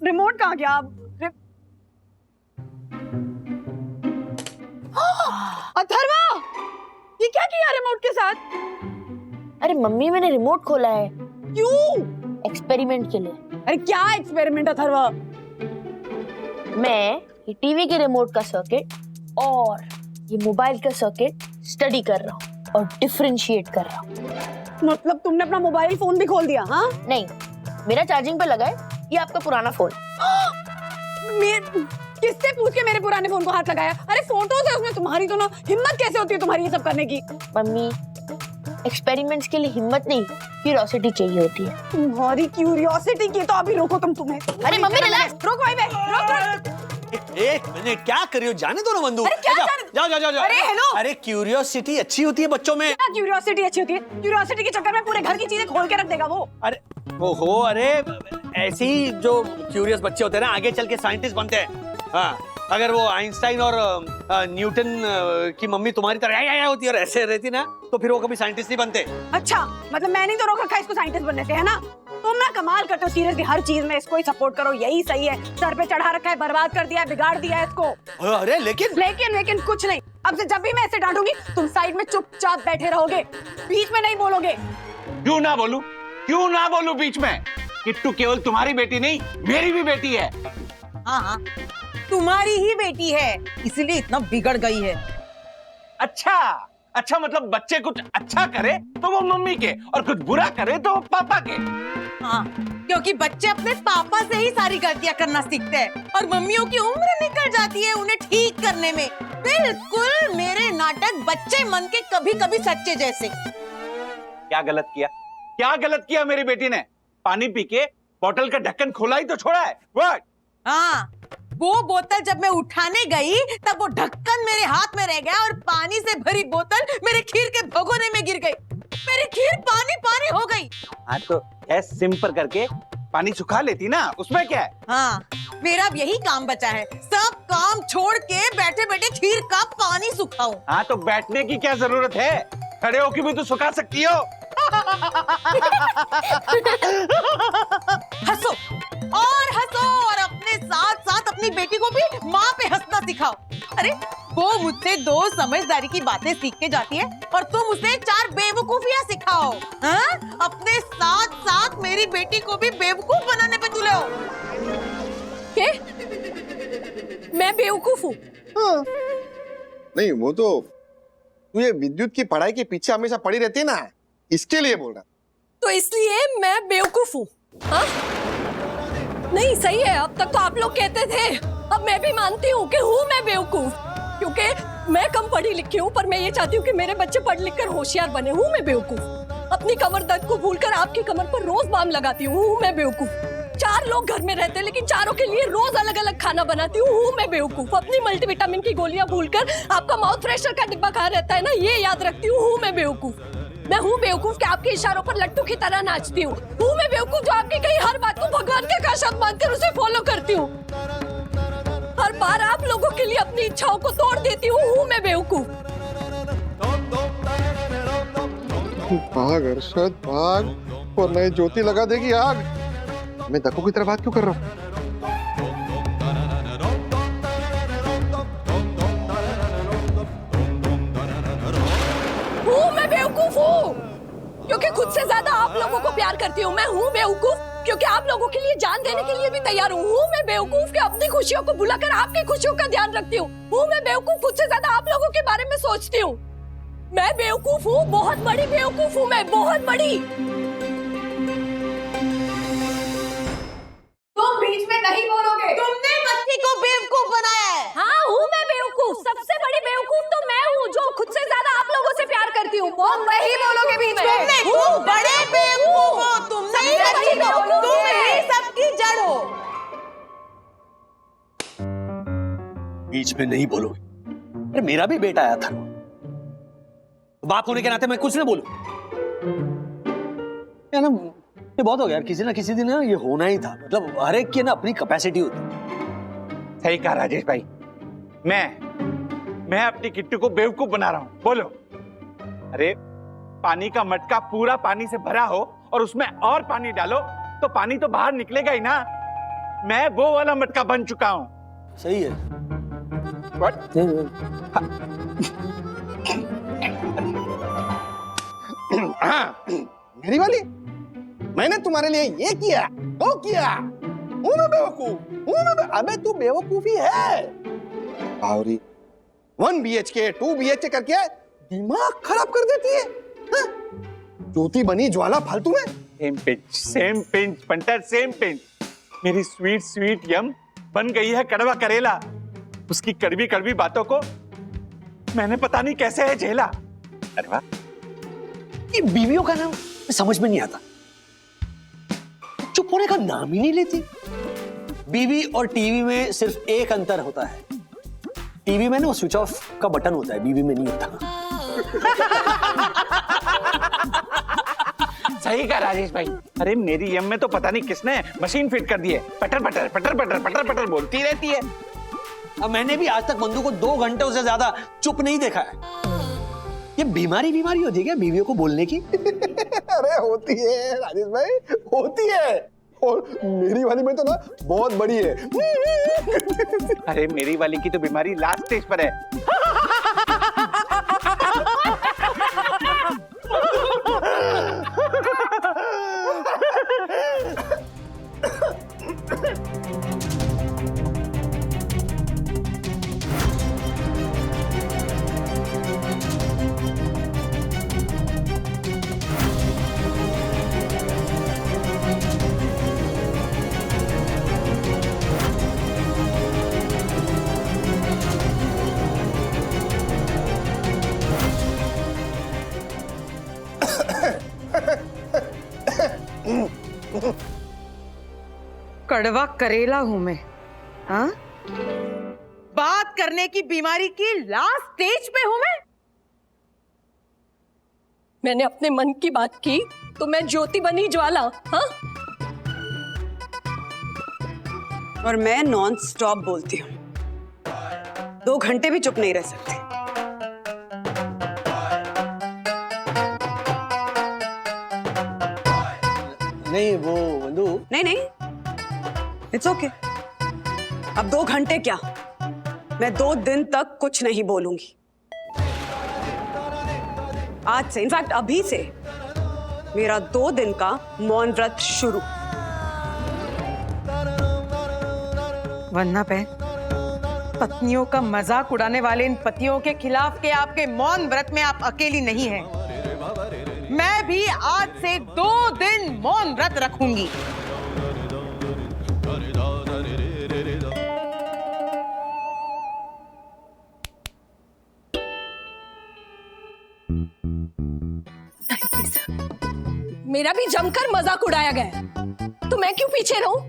रिमोट कहाँ गया? अथर्वा, ये क्या किया रिमोट के साथ? अरे मम्मी, मैंने रिमोट खोला है। क्यों? एक्सपेरिमेंट के लिए। अरे क्या एक्सपेरिमेंट अथर्वा? मैं ये टीवी के रिमोट का सर्किट और ये मोबाइल का सर्किट स्टडी कर रहा हूँ और डिफरेंशिएट कर रहा हूँ। मतलब तुमने अपना मोबाइल फोन भी खोल दिया? हाँ? नहीं, मेरा चार्जिंग पे लगा है, ये आपका पुराना फोन। किससे पूछ के मेरे पुराने फोन को हाथ लगाया? अरे फोटोज है उसमें तुम्हारी, तो ना हिम्मत कैसे होती है तुम्हारी ये सब करने की? मम्मी, एक्सपेरिमेंट्स के लिए हिम्मत नहीं, क्यूरियोसिटी चाहिए होती है। तुम्हारी क्यूरियोसिटी की तो अभी रोको तुम। तुम्हें अरे मम्मी रिलैक्स, रोक भाई, रोक। एक मिनट, क्या कर रही हो? जाने दो ना बंधु। जाओ। अरे हेलो। अरे क्यूरियोसिटी अच्छी होती है बच्चों में। क्यूरियोसिटी अच्छी होती है? क्यूरियोसिटी के चक्कर में पूरे घर की चीजें खोल के रख देगा वो। अरे ओहो, अरे ऐसे ही जो क्यूरियस बच्चे होते हैं ना, आगे चल के साइंटिस्ट बनते हैं। हाँ, अगर वो आइंस्टाइन और न्यूटन की मम्मी तुम्हारी तरह या होती और ऐसे रहती ना, तो फिर वो कभी साइंटिस्ट नहीं बनते। अच्छा, मतलब मैंने तो रोक रखा है इसको साइंटिस्ट बनने से, है ना? तुम ना कमाल करते हो सीरियसली, हर चीज में इसको ही सपोर्ट करो, यही सही है। सर पे चढ़ा रखा है, बर्बाद कर दिया है, बिगाड़ दिया है इसको। अरे लेकिन कुछ नहीं। अब से जब भी मैं ऐसे डांटूंगी, तुम साइड में चुपचाप बैठे रहोगे, बीच में नहीं बोलोगे। क्यों ना बोलूं बीच में? किट्टू केवल तुम्हारी बेटी नहीं, मेरी भी बेटी है। हाँ, तुम्हारी ही बेटी है, इसीलिए इतना बिगड़ गई है। अच्छा, मतलब बच्चे कुछ अच्छा करे तो वो मम्मी के, और कुछ बुरा करे तो वो पापा के। हाँ, क्योंकि बच्चे अपने पापा से ही सारी गलतियां करना सीखते हैं, और मम्मियों की उम्र निकल जाती है उन्हें ठीक करने में। बिल्कुल मेरे नाटक बच्चे मन के कभी कभी सच्चे जैसे। क्या गलत किया मेरी बेटी ने? पानी पी के बोतल का ढक्कन खोला ही तो छोड़ा है। हाँ, वो बोतल जब मैं उठाने गई तब वो ढक्कन मेरे हाथ में रह गया और पानी से भरी बोतल मेरे खीर के भगोने में गिर गई। मेरी खीर पानी पानी हो गई। हाँ तो गैस सिंपल करके पानी सुखा लेती ना, उसमें क्या है? हाँ, मेरा अब यही काम बचा है, सब काम छोड़ के बैठे बैठे खीर का पानी सुखाऊं। हाँ तो बैठने की क्या जरूरत है, खड़े होकर भी तो सुखा सकती हो। हंसो और अपने साथ साथ अपनी बेटी को भी माँ पे हंसना सिखाओ। अरे वो मुझसे 2 समझदारी की बातें सीख के जाती है और तुम उसे 4 बेवकूफियां सिखाओ। हाँ? अपने साथ साथ मेरी बेटी को भी बेवकूफ बनाने पे तुले हो। क्या? मैं बेवकूफ हूँ? हाँ। नहीं वो तो तू ये विद्युत की पढ़ाई के पीछे हमेशा पड़ी रहती है ना, इसके लिए बोल रहा। तो इसलिए मैं बेवकूफ हूँ? हाँ? नहीं सही है, अब तक तो आप लोग कहते थे, अब मैं भी मानती हूँ कि हूँ मैं बेवकूफ, क्योंकि मैं कम पढ़ी लिखी हूँ पर मैं ये चाहती हूँ कि मेरे बच्चे पढ़ लिख कर होशियार बने। हूँ मैं बेवकूफ? अपनी कमर दर्द को भूलकर आपकी कमर पर रोज बाम लगाती हूँ। हूँ मैं बेवकूफ? 4 लोग घर में रहते हैं लेकिन चारों के लिए रोज अलग अलग खाना बनाती हूँ। हूँ मैं बेवकूफ? अपनी मल्टीविटामिन की गोलियां भूलकर आपका माउथ फ्रेशर का डिब्बा कहाँ रहता है ना, ये याद रखती हूँ। हूँ मैं बेवकूफ? मैं हूँ बेवकूफ कि आपके इशारों पर लट्टू की तरह नाचती हूँ। हूँ मैं बेवकूफ जो आपकी कही हर बात को भगवान के काशात मानकर उसे फॉलो करती हूँ? हर बार आप लोगों के लिए अपनी इच्छाओं को तोड़ देती हूँ। हूँ मैं बेवकूफ? भाग अर्शद भाग, और नई ज्योति लगा देगी आग। मैं दक्कू की तरह बात क्यों कर रहा हूँ? हूँ मैं बेवकूफ हूँ क्योंकि खुद से ज्यादा आप लोगों को प्यार करती हूँ। मैं हूँ बेवकूफ क्योंकि आप लोगों के लिए जान देने के लिए भी तैयार हूँ। हूँ मैं बेवकूफ कि अपनी खुशियों को भुलाकर आपकी खुशियों का ध्यान रखती हूँ। हूँ मैं बेवकूफ खुद से ज्यादा आप लोगों के बारे में सोचती हूँ। मैं बेवकूफ हूँ, बहुत बड़ी बेवकूफ हूँ मैं, बहुत बड़ी। तुम बीच में नहीं बोलोगे, तुमने बच्ची को बेवकूफ बनाया है। हाँ हूँ मैं बेवकूफ, सबसे बड़ी बेवकूफ तो मैं हूँ जो खुद से ज्यादा आप लोगों से प्यार करती हूँ। तुम नहीं बोलोगे बीच में, तुम बड़े बेवकूफ हो, तुम ही सबकी जड़ हो। बीच में नहीं बोलोगे? अरे मेरा भी बेटा आया था, बाप होने के नाते मैं कुछ ना बोलूं या ना, ये बहुत हो गया यार। किसी ना किसी दिन ना ये होना ही था, मतलब हर एक की ना अपनी कैपेसिटी होती। सही कहा राजेश भाई, मैं अपनी किट्टू को बेवकूफ बना रहा हूँ। बोलो, अरे पानी का मटका पूरा पानी से भरा हो और उसमें और पानी डालो तो पानी तो बाहर निकलेगा ही ना। मैं वो वाला मटका बन चुका हूँ। सही है। मेरी वाली, मैंने तुम्हारे लिए ये किया, वो किया। हूँ मैं बेवकूफ? अबे तू बेवकूफ ही है। बावरी 1 BHK 2 BHK करके दिमाग खराब कर देती है। हाँ? ज्योति बनी ज्वाला फालतू में। Same pinch punter, same pinch. मेरी स्वीट स्वीट यम बन गई है कड़वा करेला। उसकी कड़वी कड़वी बातों को मैंने पता नहीं कैसे है झेला। अरे वाह, ये बीवियों का नाम समझ में नहीं आता, चुप होने का नाम ही नहीं लेती। बीवी और टीवी में सिर्फ एक अंतर होता है, टीवी में ना वो स्विच ऑफ का बटन होता है, बीवी में नहीं होता। सही कहा राजेश भाई। अरे मेरी यम में तो पता नहीं किसने मशीन फिट कर दी है, पटर पटर पटर पटर पटर पटर बोलती रहती है। अब मैंने भी आज तक बंधु को 2 घंटों से ज्यादा चुप नहीं देखा है। ये बीमारी होती है क्या बीवियों को बोलने की? अरे होती है राजेश भाई, होती है। और मेरी वाली में तो ना बहुत बड़ी है। अरे मेरी वाली की तो बीमारी लास्ट स्टेज पर है। कड़वा करेला हूं मैं, हाँ? बात करने की बीमारी की लास्ट स्टेज पे हूं मैं। मैंने अपने मन की बात की तो मैं ज्योति बनी ज्वाला। हाँ? और मैं नॉन स्टॉप बोलती हूँ, 2 घंटे भी चुप नहीं रह सकती। नहीं वो वंदू, नहीं, इट्स ओके। अब 2 घंटे क्या, मैं 2 दिन तक कुछ नहीं बोलूंगी। आज से, इनफैक्ट अभी से मेरा 2 दिन का मौन व्रत शुरू। वरना पे पत्नियों का मजाक उड़ाने वाले इन पतियों के खिलाफ के आपके मौन व्रत में आप अकेली नहीं हैं। मैं भी आज से 2 दिन मौन व्रत रखूंगी। मेरा भी जमकर मजाक उड़ाया गया है, तो मैं क्यों पीछे रहूं?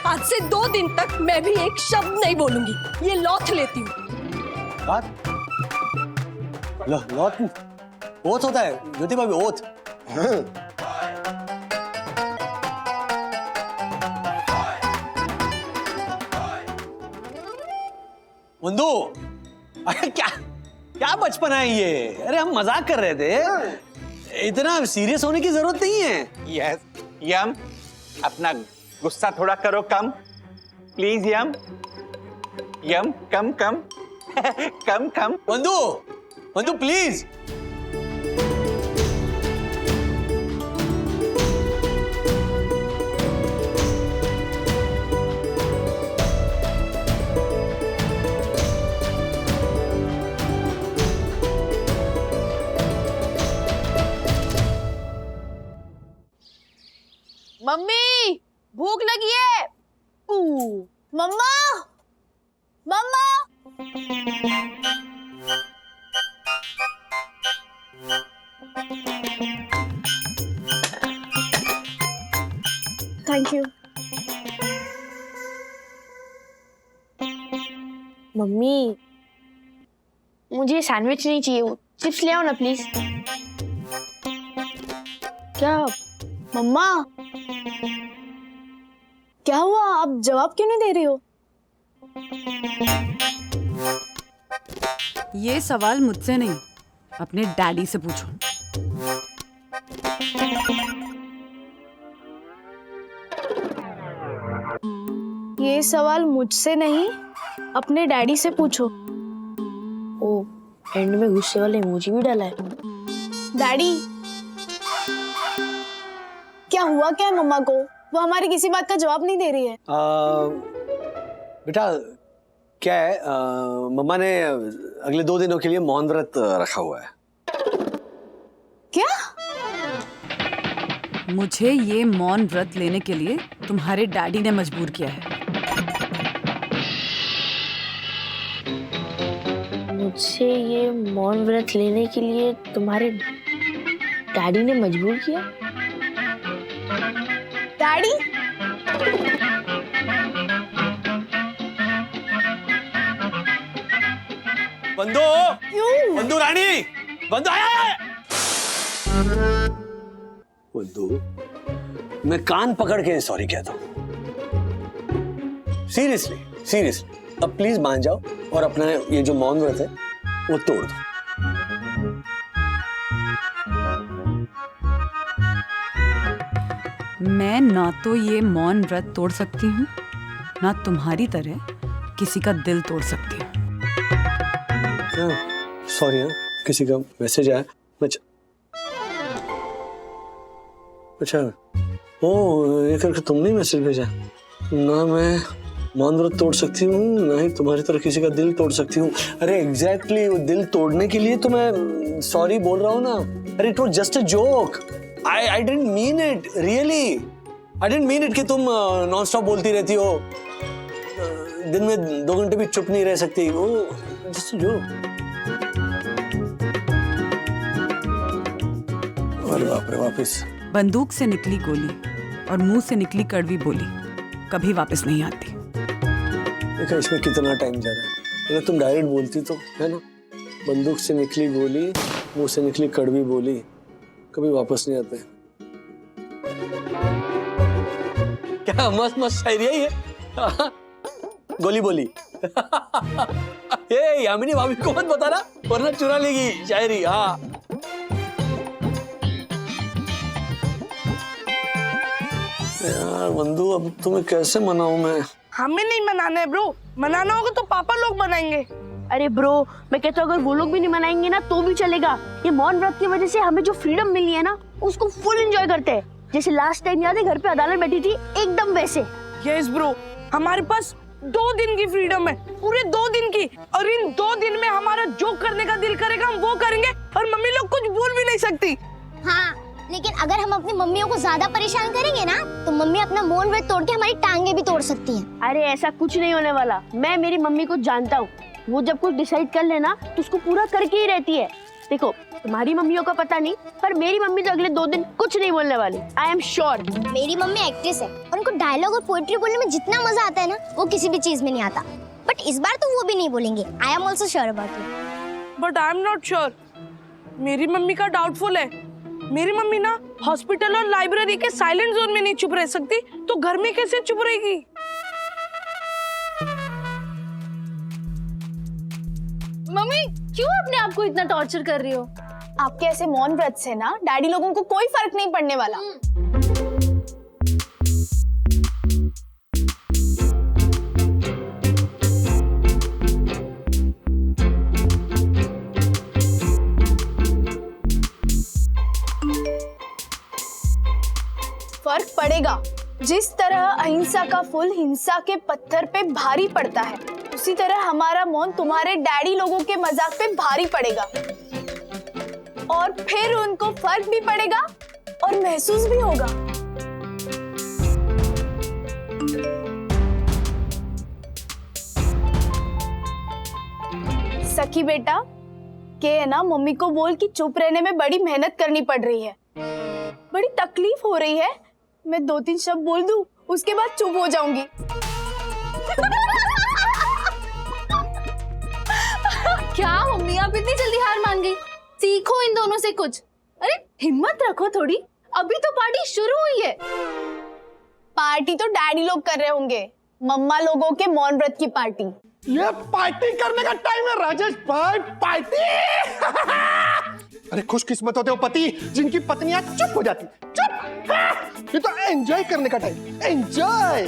आज से 2 दिन तक मैं भी एक शब्द नहीं बोलूंगी। ये लौथ लेती हूँ। बात लौट ओथ होता है ज्योति भाभी, ओथ। वंदू, अरे क्या बचपना है ये? अरे हम मजाक कर रहे थे, इतना सीरियस होने की जरूरत नहीं है। यस यम, अपना गुस्सा थोड़ा करो कम प्लीज। यम यम, कम कम कम कम। वंदू प्लीज। मम्मी भूख लगी है। मम्मा मम्मा। Thank you. मम्मी मुझे सैंडविच नहीं चाहिए, वो चिप्स ले आओ ना प्लीज। क्या मम्मा, क्या हुआ? आप जवाब क्यों नहीं दे रही हो? ये सवाल मुझसे नहीं, अपने डैडी से पूछो। ये सवाल मुझसे नहीं, अपने डैडी से पूछो। ओ, एंड में गुस्से वाले इमोजी भी डाला है। डैडी, क्या हुआ क्या है मम्मा को? वो हमारी किसी बात का जवाब नहीं दे रही है। बेटा क्या है, मम्मा ने अगले 2 दिनों के लिए मौन व्रत रखा हुआ है। क्या? मुझे ये मौन व्रत लेने के लिए तुम्हारे डैडी ने मजबूर किया है। मुझसे ये मौन व्रत लेने के लिए तुम्हारे डैडी ने मजबूर किया? डैडी? बंदू रानी, बंदू आया। बंदू, मैं कान पकड़ के सॉरी कहता हूँ। सीरियसली अब प्लीज मान जाओ और अपना ये जो मौन व्रत है वो तोड़ दो। मैं ना तो ये मौन व्रत तोड़ सकती हूँ, ना तुम्हारी तरह किसी का दिल तोड़ सकती हूँ। सॉरी हाँ, किसी का मैसेज आया। अच्छा ओ, ये करके तुमने मैसेज भेजा? ना मैं मौन व्रत तोड़ सकती हूँ, ना ही तुम्हारी तरह किसी का दिल तोड़ सकती हूँ। अरे एग्जैक्टली, वो दिल तोड़ने के लिए तो मैं सॉरी बोल रहा हूँ ना। अरे it was just a joke. I didn't mean it, really. I didn't mean it कि तुम नॉन स्टॉप बोलती रहती हो, दिन में 2 घंटे भी चुप नहीं रह सकती। वो just a joke. अरे बाप रे, वापिस बंदूक से निकली गोली और मुंह से निकली कड़वी बोली कभी वापस नहीं आती। देखा इसमें कितना टाइम जा रहा है। अगर तुम डायरेक्ट बोलती तो, है ना, बंदूक से निकली गोली, मुंह से निकली कड़वी बोली, कभी वापस नहीं आते। क्या मस्त मस्त शायरी है ये। गोली बोली। ए यामिनी भाभी को मत बताना वरना चुरा लेगी शायरी। हाँ यार बंधु, अब तुम्हें कैसे मनाऊं मैं? हमें नहीं मनाना है ब्रो, मनाना होगा तो पापा लोग मनाएंगे। अरे ब्रो, मैं कहता हूँ अगर वो लोग भी नहीं मनाएंगे ना तो भी चलेगा। ये मौन व्रत की वजह से हमें जो फ्रीडम मिली है ना उसको फुल एंजॉय करते हैं। जैसे लास्ट टाइम याद है घर पे अदालत बैठी थी, एकदम वैसे। यस ब्रो, हमारे पास 2 दिन की फ्रीडम है, पूरे 2 दिन की, और इन 2 दिन में हमारा जो करने का दिल करेगा हम वो करेंगे और मम्मी लोग कुछ बोल भी नहीं सकती। हाँ, लेकिन अगर हम अपनी मम्मियों को ज्यादा परेशान करेंगे ना तो मम्मी अपना मौन व्रत तोड़ के हमारी टांगे भी तोड़ सकती हैं। अरे ऐसा कुछ नहीं होने वाला, मैं मेरी मम्मी को जानता हूँ। वो जब कुछ डिसाइड कर लेना तो उसको पूरा करके ही रहती है। देखो तुम्हारी मम्मियों का पता नहीं, पर मेरी मम्मी तो अगले 2 दिन कुछ नहीं बोलने वाली। I am sure. मेरी मम्मी एक्ट्रेस है और उनको डायलॉग और पोएट्री बोलने में जितना मजा आता है ना वो किसी भी चीज में नहीं आता। बट इस बार तो वो भी नहीं बोलेंगे। I am also sure about it. But I am not sure. मेरी मम्मी का डाउटफुल है। मेरी मम्मी ना हॉस्पिटल और लाइब्रेरी के साइलेंट जोन में नहीं चुप रह सकती, तो घर में कैसे चुप रहेगी? मम्मी क्यों अपने आप को इतना टॉर्चर कर रही हो? आपके ऐसे मौन व्रत से ना डैडी लोगों को कोई फर्क नहीं पड़ने वाला। फर्क पड़ेगा। जिस तरह अहिंसा का फूल हिंसा के पत्थर पे भारी पड़ता है, उसी तरह हमारा मौन तुम्हारे डैडी लोगों के मजाक पे भारी पड़ेगा, और फिर उनको फर्क भी पड़ेगा और महसूस भी होगा। सखी बेटा, के है ना मम्मी को बोल कि चुप रहने में बड़ी मेहनत करनी पड़ रही है, बड़ी तकलीफ हो रही है। मैं 2-3 शब्द बोल दूं, उसके बाद चुप हो जाऊंगी। क्या मम्मी आप इतनी जल्दी हार मान गई? सीखो इन दोनों से कुछ। अरे हिम्मत रखो थोड़ी, अभी तो पार्टी शुरू हुई है। पार्टी तो डैडी लोग कर रहे होंगे, मम्मा लोगों के मौन व्रत की पार्टी। ये पार्टी करने का टाइम है राजेश भाई, पार्टी। अरे खुशकिस्मत होते हो पति जिनकी पत्नियां चुप हो जाती। चुप, ये तो एंजॉय करने का टाइम, एंजॉय।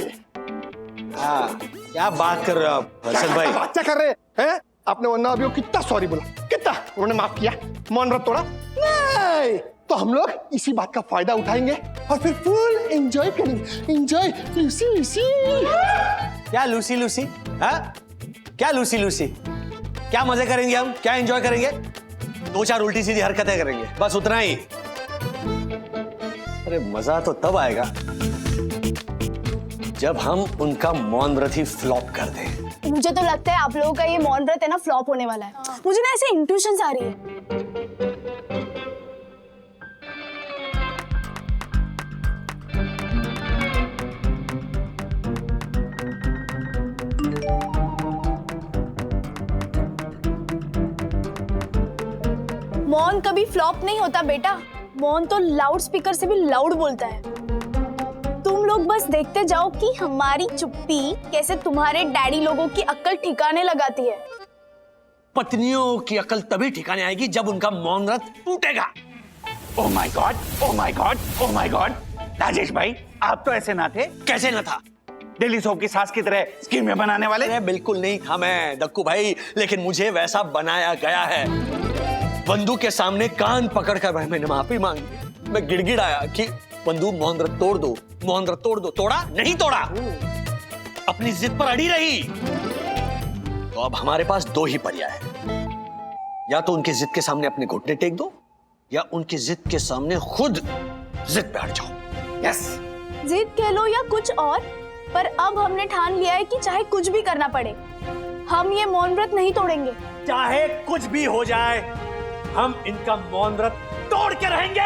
हाँ, क्या बात कर रहे हो आप हर्षद भाई? क्या कर रहे हैं? आपने वरना अभी कितना सॉरी बोला, कितना उन्होंने माफ किया, मौन व्रत तोड़ा नहीं, तो हम लोग इसी बात का फायदा उठाएंगे और फिर फुल एंजॉय करेंगे। Enjoy Lucy Lucy. क्या लूसी लूसी? हाँ, क्या लूसी लूसी? क्या मजे करेंगे हम, क्या एंजॉय करेंगे? 2-4 उल्टी सीधी हरकतें करेंगे, बस उतना ही। अरे मजा तो तब आएगा जब हम उनका मौन व्रत ही फ्लॉप कर दें। मुझे तो लगता है आप लोगों का ये मौन व्रत है ना फ्लॉप होने वाला है। मुझे ना ऐसे इंट्यूशंस आ रही है। मौन कभी फ्लॉप नहीं होता बेटा, मौन तो लाउड स्पीकर से भी लाउड बोलता है। तुम लोग बस देखते जाओ कि हमारी चुप्पी कैसे तुम्हारे डैडी लोगों की अक्ल ठिकाने लगाती है। पत्नियों की अकल तभी ठिकाने आएगी जब उनका मौन व्रत टूटेगा। Oh my God, oh my God, oh my God. Rajesh भाई, आप तो ऐसे ना थे। कैसे ना था? दिल्ली सोप की सास की तरह स्कीमें बनाने वाले? अरे बिल्कुल नहीं था मैं दक्कू भाई, लेकिन मुझे वैसा बनाया गया है। बंदूक के सामने कान पकड़कर भाई मैंने माफी मांगी। मैं गिड़गिड़ाया कि बंदूक मौन व्रत तोड़ दो, मौन व्रत तोड़ दो। तोड़ा नहीं तोड़ा, अपनी जिद पर अड़ी रही। तो अब हमारे पास 2 ही पर्याय है, या तो उनकी जिद के सामने अपने घुटने टेक दो, या उनकी जिद के सामने खुद जिद पे हट जाओ। यस, जिद कह लो या कुछ और, पर अब हमने ठान लिया है कि चाहे कुछ भी करना पड़े, हम ये मौन व्रत नहीं तोड़ेंगे। चाहे कुछ भी हो जाए, हम इनका मौन व्रत तोड़ के रहेंगे।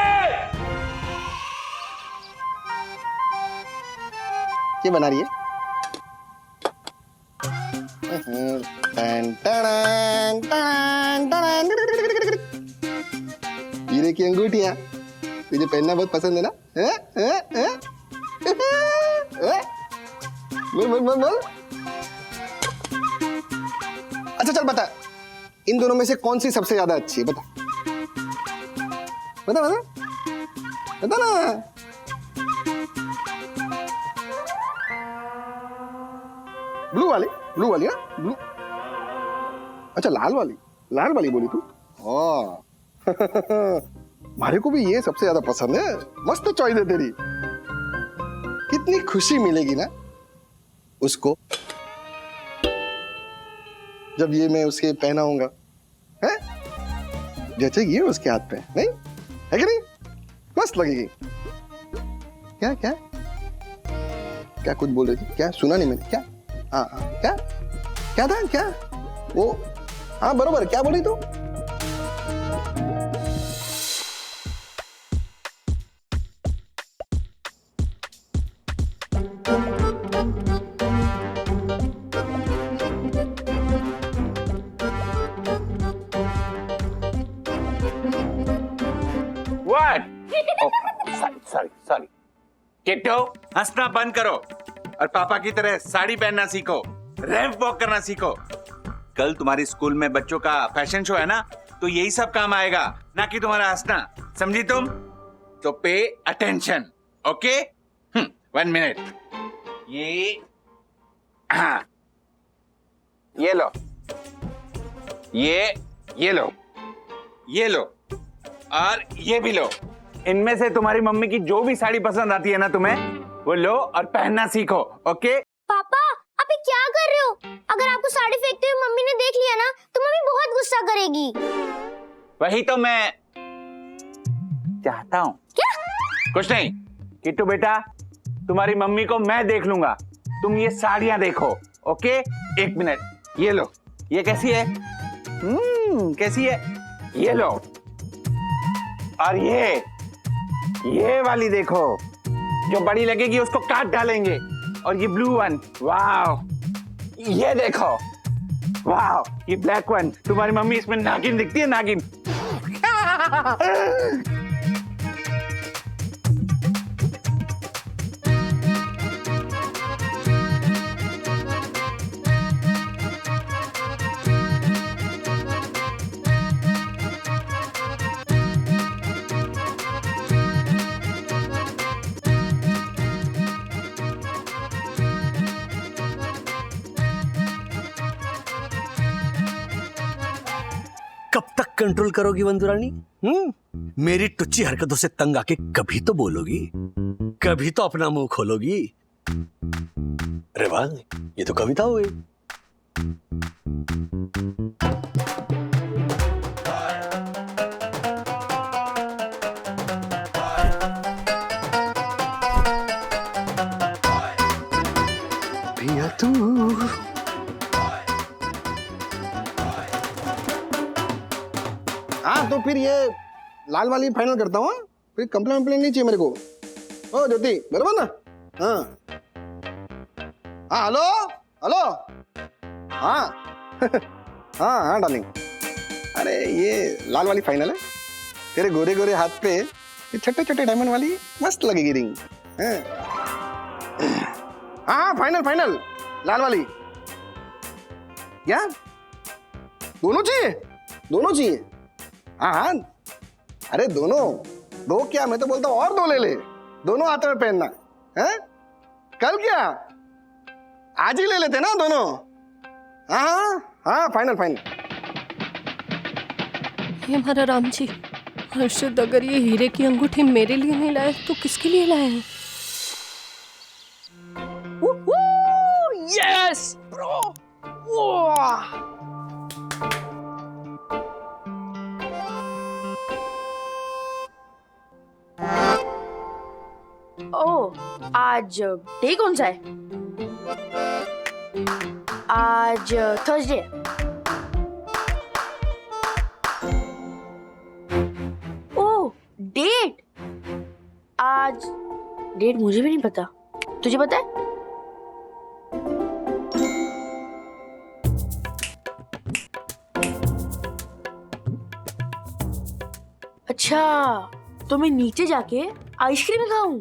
ये बना रही है हीरे की अंगूठियां तुझे पहनना बहुत पसंद है ना? बोल बोल बोल बोल। अच्छा चल बता, इन दोनों में से कौन सी सबसे ज्यादा अच्छी है? बता बता बता बता ना। ब्लू वाली ना? ब्लू। अच्छा लाल वाली बोली तू? हाँ मारे को भी ये सबसे ज्यादा पसंद है। मस्त चॉइस है तेरी। कितनी खुशी मिलेगी ना उसको जब ये मैं उसके पहनाऊंगा, हैं? जचेगी ये उसके हाथ पे, नहीं है कि नहीं? मस्त लगेगी। क्या क्या क्या कुछ बोल रही थी? क्या सुना नहीं मैंने? क्या? हाँ क्या क्या था? क्या वो? हाँ बरोबर, क्या बोली तू? सॉरी किट्टू, हंसना बंद करो और पापा की तरह साड़ी पहनना सीखो, रैंप वॉक करना सीखो। कल तुम्हारी स्कूल में बच्चों का फैशन शो है ना, तो यही सब काम आएगा, ना कि तुम्हारा हंसना। समझी तुम? तो पे अटेंशन, ओके? 1 मिनट। ये हाँ, ये लो, ये लो, ये लो और ये भी लो। इनमें से तुम्हारी मम्मी की जो भी साड़ी पसंद आती है ना तुम्हें, वो लो और पहनना सीखो, ओके? पापा आप ये क्या कर रहे हो? अगर आपको साड़ी फेंकते हुए मम्मी ने देख लिया ना तो मम्मी बहुत गुस्सा करेगी। वही तो मैं चाहता हूँ। क्या? कुछ नहीं किट्टू बेटा, तुम्हारी मम्मी को मैं देख लूंगा, तुम ये साड़ियां देखो, ओके? 1 मिनट। ये लो, ये कैसी है? कैसी है? ये लो। और ये वाली देखो, जो बड़ी लगेगी उसको काट डालेंगे। और ये ब्लू वन, वाह। ये देखो, वाह। ये ब्लैक वन, तुम्हारी मम्मी इसमें नागिन दिखती है, नागिन। कब तक कंट्रोल करोगी वंदुरानी? मेरी टुच्ची हरकतों से तंग आके कभी तो बोलोगी, कभी तो अपना मुंह खोलोगी। अरे वाह, ये तो कविता हुई। पिया तू हाँ, तो फिर ये लाल वाली फाइनल करता हूँ। फिर कंप्लेंट नहीं चाहिए मेरे को। ओ ज्योति, बराबर ना? हाँ हाँ, हेलो हेलो, हाँ हाँ हाँ डार्लिंग। अरे ये लाल वाली फाइनल है। तेरे गोरे गोरे हाथ पे ये छोटे छोटे डायमंड वाली मस्त लगेगी रिंग। हाँ फाइनल फाइनल, लाल वाली। क्या दोनों चाहिए? दोनों चाहिए? हाँ हाँ, अरे दोनों। दो क्या, मैं तो बोलता हूँ और 2 ले ले। दोनों हाथ में पहनना है। कल क्या, आज ही ले लेते ना दोनों। हाँ हाँ फाइनल फाइनल। हे हमारा राम जी, हर्षद अगर ये हीरे की अंगूठी मेरे लिए नहीं लाए तो किसके लिए लाए हैं? Yes bro. ओह, आज डे कौन सा है? आज थर्सडे। ओह, डेट। आज डेट मुझे भी नहीं पता, तुझे पता है? अच्छा, तो मैं नीचे जाके आइसक्रीम खाऊं?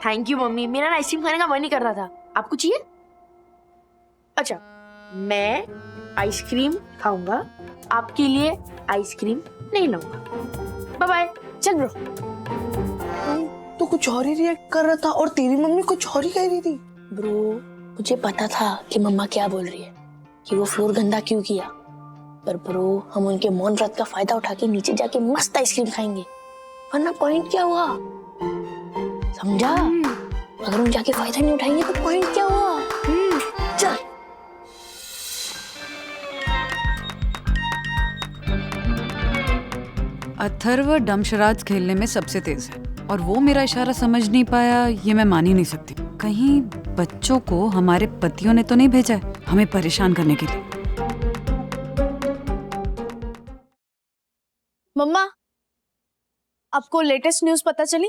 थैंक यू मम्मी, मेरा ना आइसक्रीम खाने का मन ही कर रहा था। आपको चाहिए? अच्छा, मैं आइसक्रीम खाऊंगा, आपके लिए आइसक्रीम नहीं लाऊंगा। बाय बाय, चल ब्रो। तो कुछ और ही रिएक्ट कर रहा था और तेरी मम्मी कुछ और ही कह रही थी। ब्रो, मुझे पता था कि मम्मा क्या बोल रही है, कि वो फ्लोर गंदा क्यों किया। पर ब्रो, हम उनके मौन व्रत का फायदा उठा के नीचे जाके मस्त आइसक्रीम खाएंगे, वरना पॉइंट क्या हुआ? समझा? अगर हम जाके फायदा नहीं उठाएंगे तो पॉइंट क्या हुआ? चल। अथर्व डमशराज खेलने में सबसे तेज है और वो मेरा इशारा समझ नहीं पाया, ये मैं मान ही नहीं सकती। कहीं बच्चों को हमारे पतियों ने तो नहीं भेजा है हमें परेशान करने के लिए। मम्मा, आपको लेटेस्ट न्यूज़ पता चली?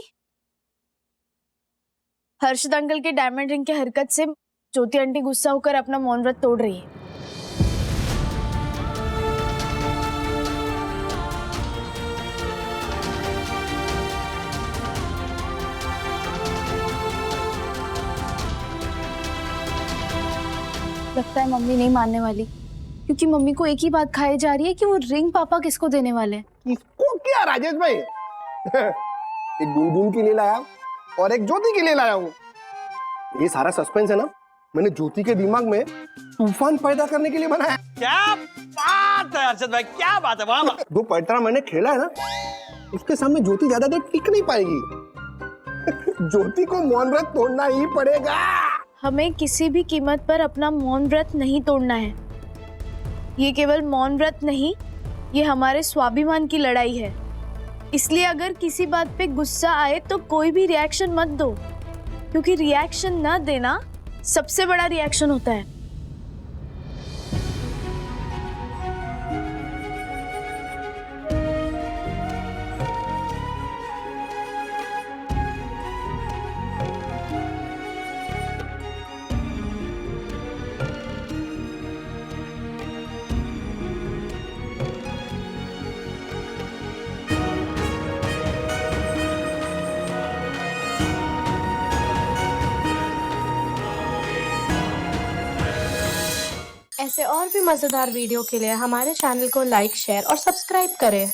हर्षद अंकल के डायमंड रिंग के हरकत से ज्योति आंटी गुस्सा होकर अपना मौन व्रत तोड़ रही है। लगता है मम्मी नहीं मानने वाली, क्योंकि मम्मी को एक ही बात खाई जा रही है कि वो रिंग पापा किसको देने वाले हैं। किसको क्या राजेश भाई? एक गुनगुन के लिए लाया और एक ज्योति के लिए लाया हूँ। ये सारा सस्पेंस है ना, मैंने ज्योति के दिमाग में तूफान पैदा करने के लिए बनाया। क्या बात है अर्षद भाई, क्या बात है। वाह वाह। जो पैतरा मैंने खेला है ना, उसके सामने ज्योति ज्यादा देर टिक नहीं पाएगी। ज्योति को मौन व्रत तोड़ना ही पड़ेगा। हमें किसी भी कीमत पर अपना मौन व्रत नहीं तोड़ना है। ये केवल मौन व्रत नहीं, ये हमारे स्वाभिमान की लड़ाई है। इसलिए अगर किसी बात पे गुस्सा आए तो कोई भी रिएक्शन मत दो, क्योंकि रिएक्शन न देना सबसे बड़ा रिएक्शन होता है। ऐसे और भी मज़ेदार वीडियो के लिए हमारे चैनल को लाइक, शेयर और सब्सक्राइब करें।